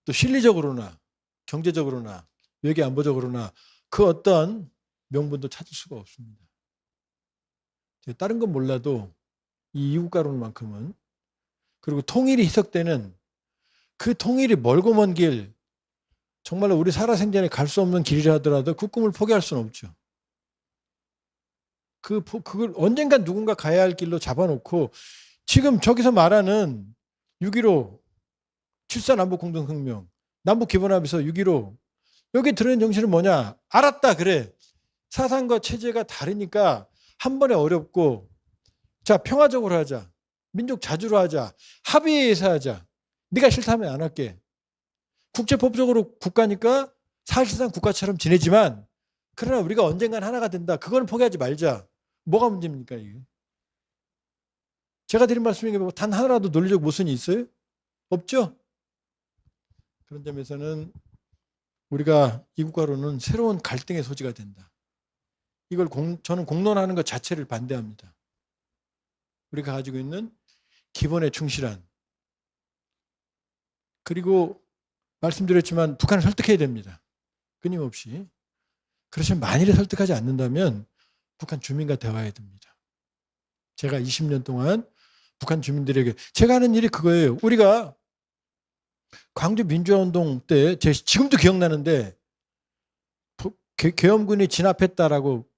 또 실리적으로나 경제적으로나 외교 안보적으로나 그 어떤 명분도 찾을 수가 없습니다. 다른 건 몰라도 이 이국가론만큼은 그리고 통일이 희석되는 그 통일이 멀고 먼 길 정말로 우리 살아생전에 갈 수 없는 길이라 하더라도 그 꿈을 포기할 수는 없죠. 그걸 언젠간 누군가 가야 할 길로 잡아놓고 지금 저기서 말하는 6.15 7.4 남북공동혁명 남북기본합의서 6.15 여기 들어있는 정신은 뭐냐? 알았다 그래. 사상과 체제가 다르니까 한 번에 어렵고 자 평화적으로 하자. 민족 자주로 하자. 합의해서 하자. 네가 싫다면 안 할게. 국제법적으로 국가니까 사실상 국가처럼 지내지만 그러나 우리가 언젠간 하나가 된다. 그거는 포기하지 말자. 뭐가 문제입니까 이게? 제가 드린 말씀이 뭐 단 하나라도 논리적 모순이 있어요? 없죠? 그런 점에서는 우리가 이국가로는 새로운 갈등의 소지가 된다. 이걸 저는 공론하는 것 자체를 반대합니다. 우리가 가지고 있는 기본에 충실한 그리고 말씀드렸지만 북한을 설득해야 됩니다. 끊임없이. 그렇지만 만일에 설득하지 않는다면 북한 주민과 대화해야 됩니다. 제가 20년 동안 북한 주민들에게 제가 하는 일이 그거예요. 우리가 광주 민주화운동 때 지금도 기억나는데 계엄군이 진압했다라고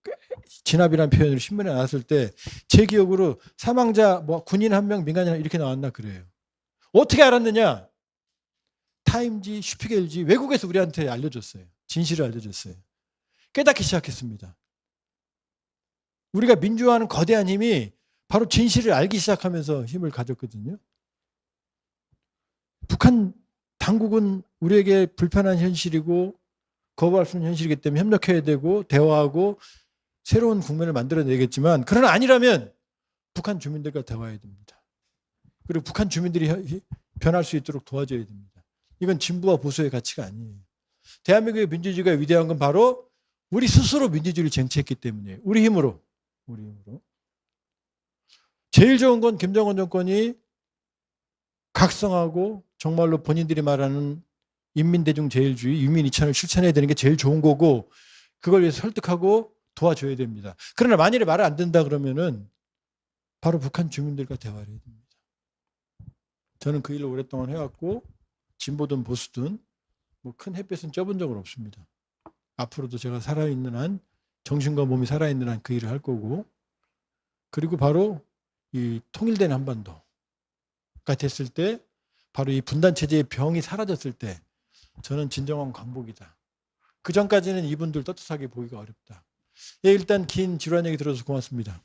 진압이라는 표현으로 신문에 나왔을 때 제 기억으로 사망자 뭐 군인 1명 민간인 1명 이렇게 나왔나 그래요. 어떻게 알았느냐? 타임지 슈피겔지 외국에서 우리한테 알려줬어요. 진실을 알려줬어요. 깨닫기 시작했습니다. 우리가 민주화하는 거대한 힘이 바로 진실을 알기 시작하면서 힘을 가졌거든요. 북한 당국은 우리에게 불편한 현실이고 거부할 수 없는 현실이기 때문에 협력해야 되고 대화하고 새로운 국면을 만들어내겠지만 그러나 아니라면 북한 주민들과 대화해야 됩니다. 그리고 북한 주민들이 변할 수 있도록 도와줘야 됩니다. 이건 진보와 보수의 가치가 아니에요. 대한민국의 민주주의가 위대한 건 바로 우리 스스로 민주주의를 쟁취했기 때문이에요. 우리 힘으로. 제일 좋은 건 김정은 정권이 각성하고 정말로 본인들이 말하는 인민대중제일주의, 유민이천을 실천해야 되는 게 제일 좋은 거고 그걸 위해서 설득하고 도와줘야 됩니다. 그러나 만일에 말을 안 된다 그러면은 바로 북한 주민들과 대화를 해야 됩니다. 저는 그 일을 오랫동안 해왔고 진보든 보수든 뭐 큰 햇볕은 쪄본 적은 없습니다. 앞으로도 제가 살아있는 한 정신과 몸이 살아있는 한 그 일을 할 거고 그리고 바로 이 통일된 한반도가 됐을 때 바로 이 분단체제의 병이 사라졌을 때 저는 진정한 광복이다. 그 전까지는 이분들 떳떳하게 보기가 어렵다. 예, 일단 긴 지루한 얘기 들어서 고맙습니다.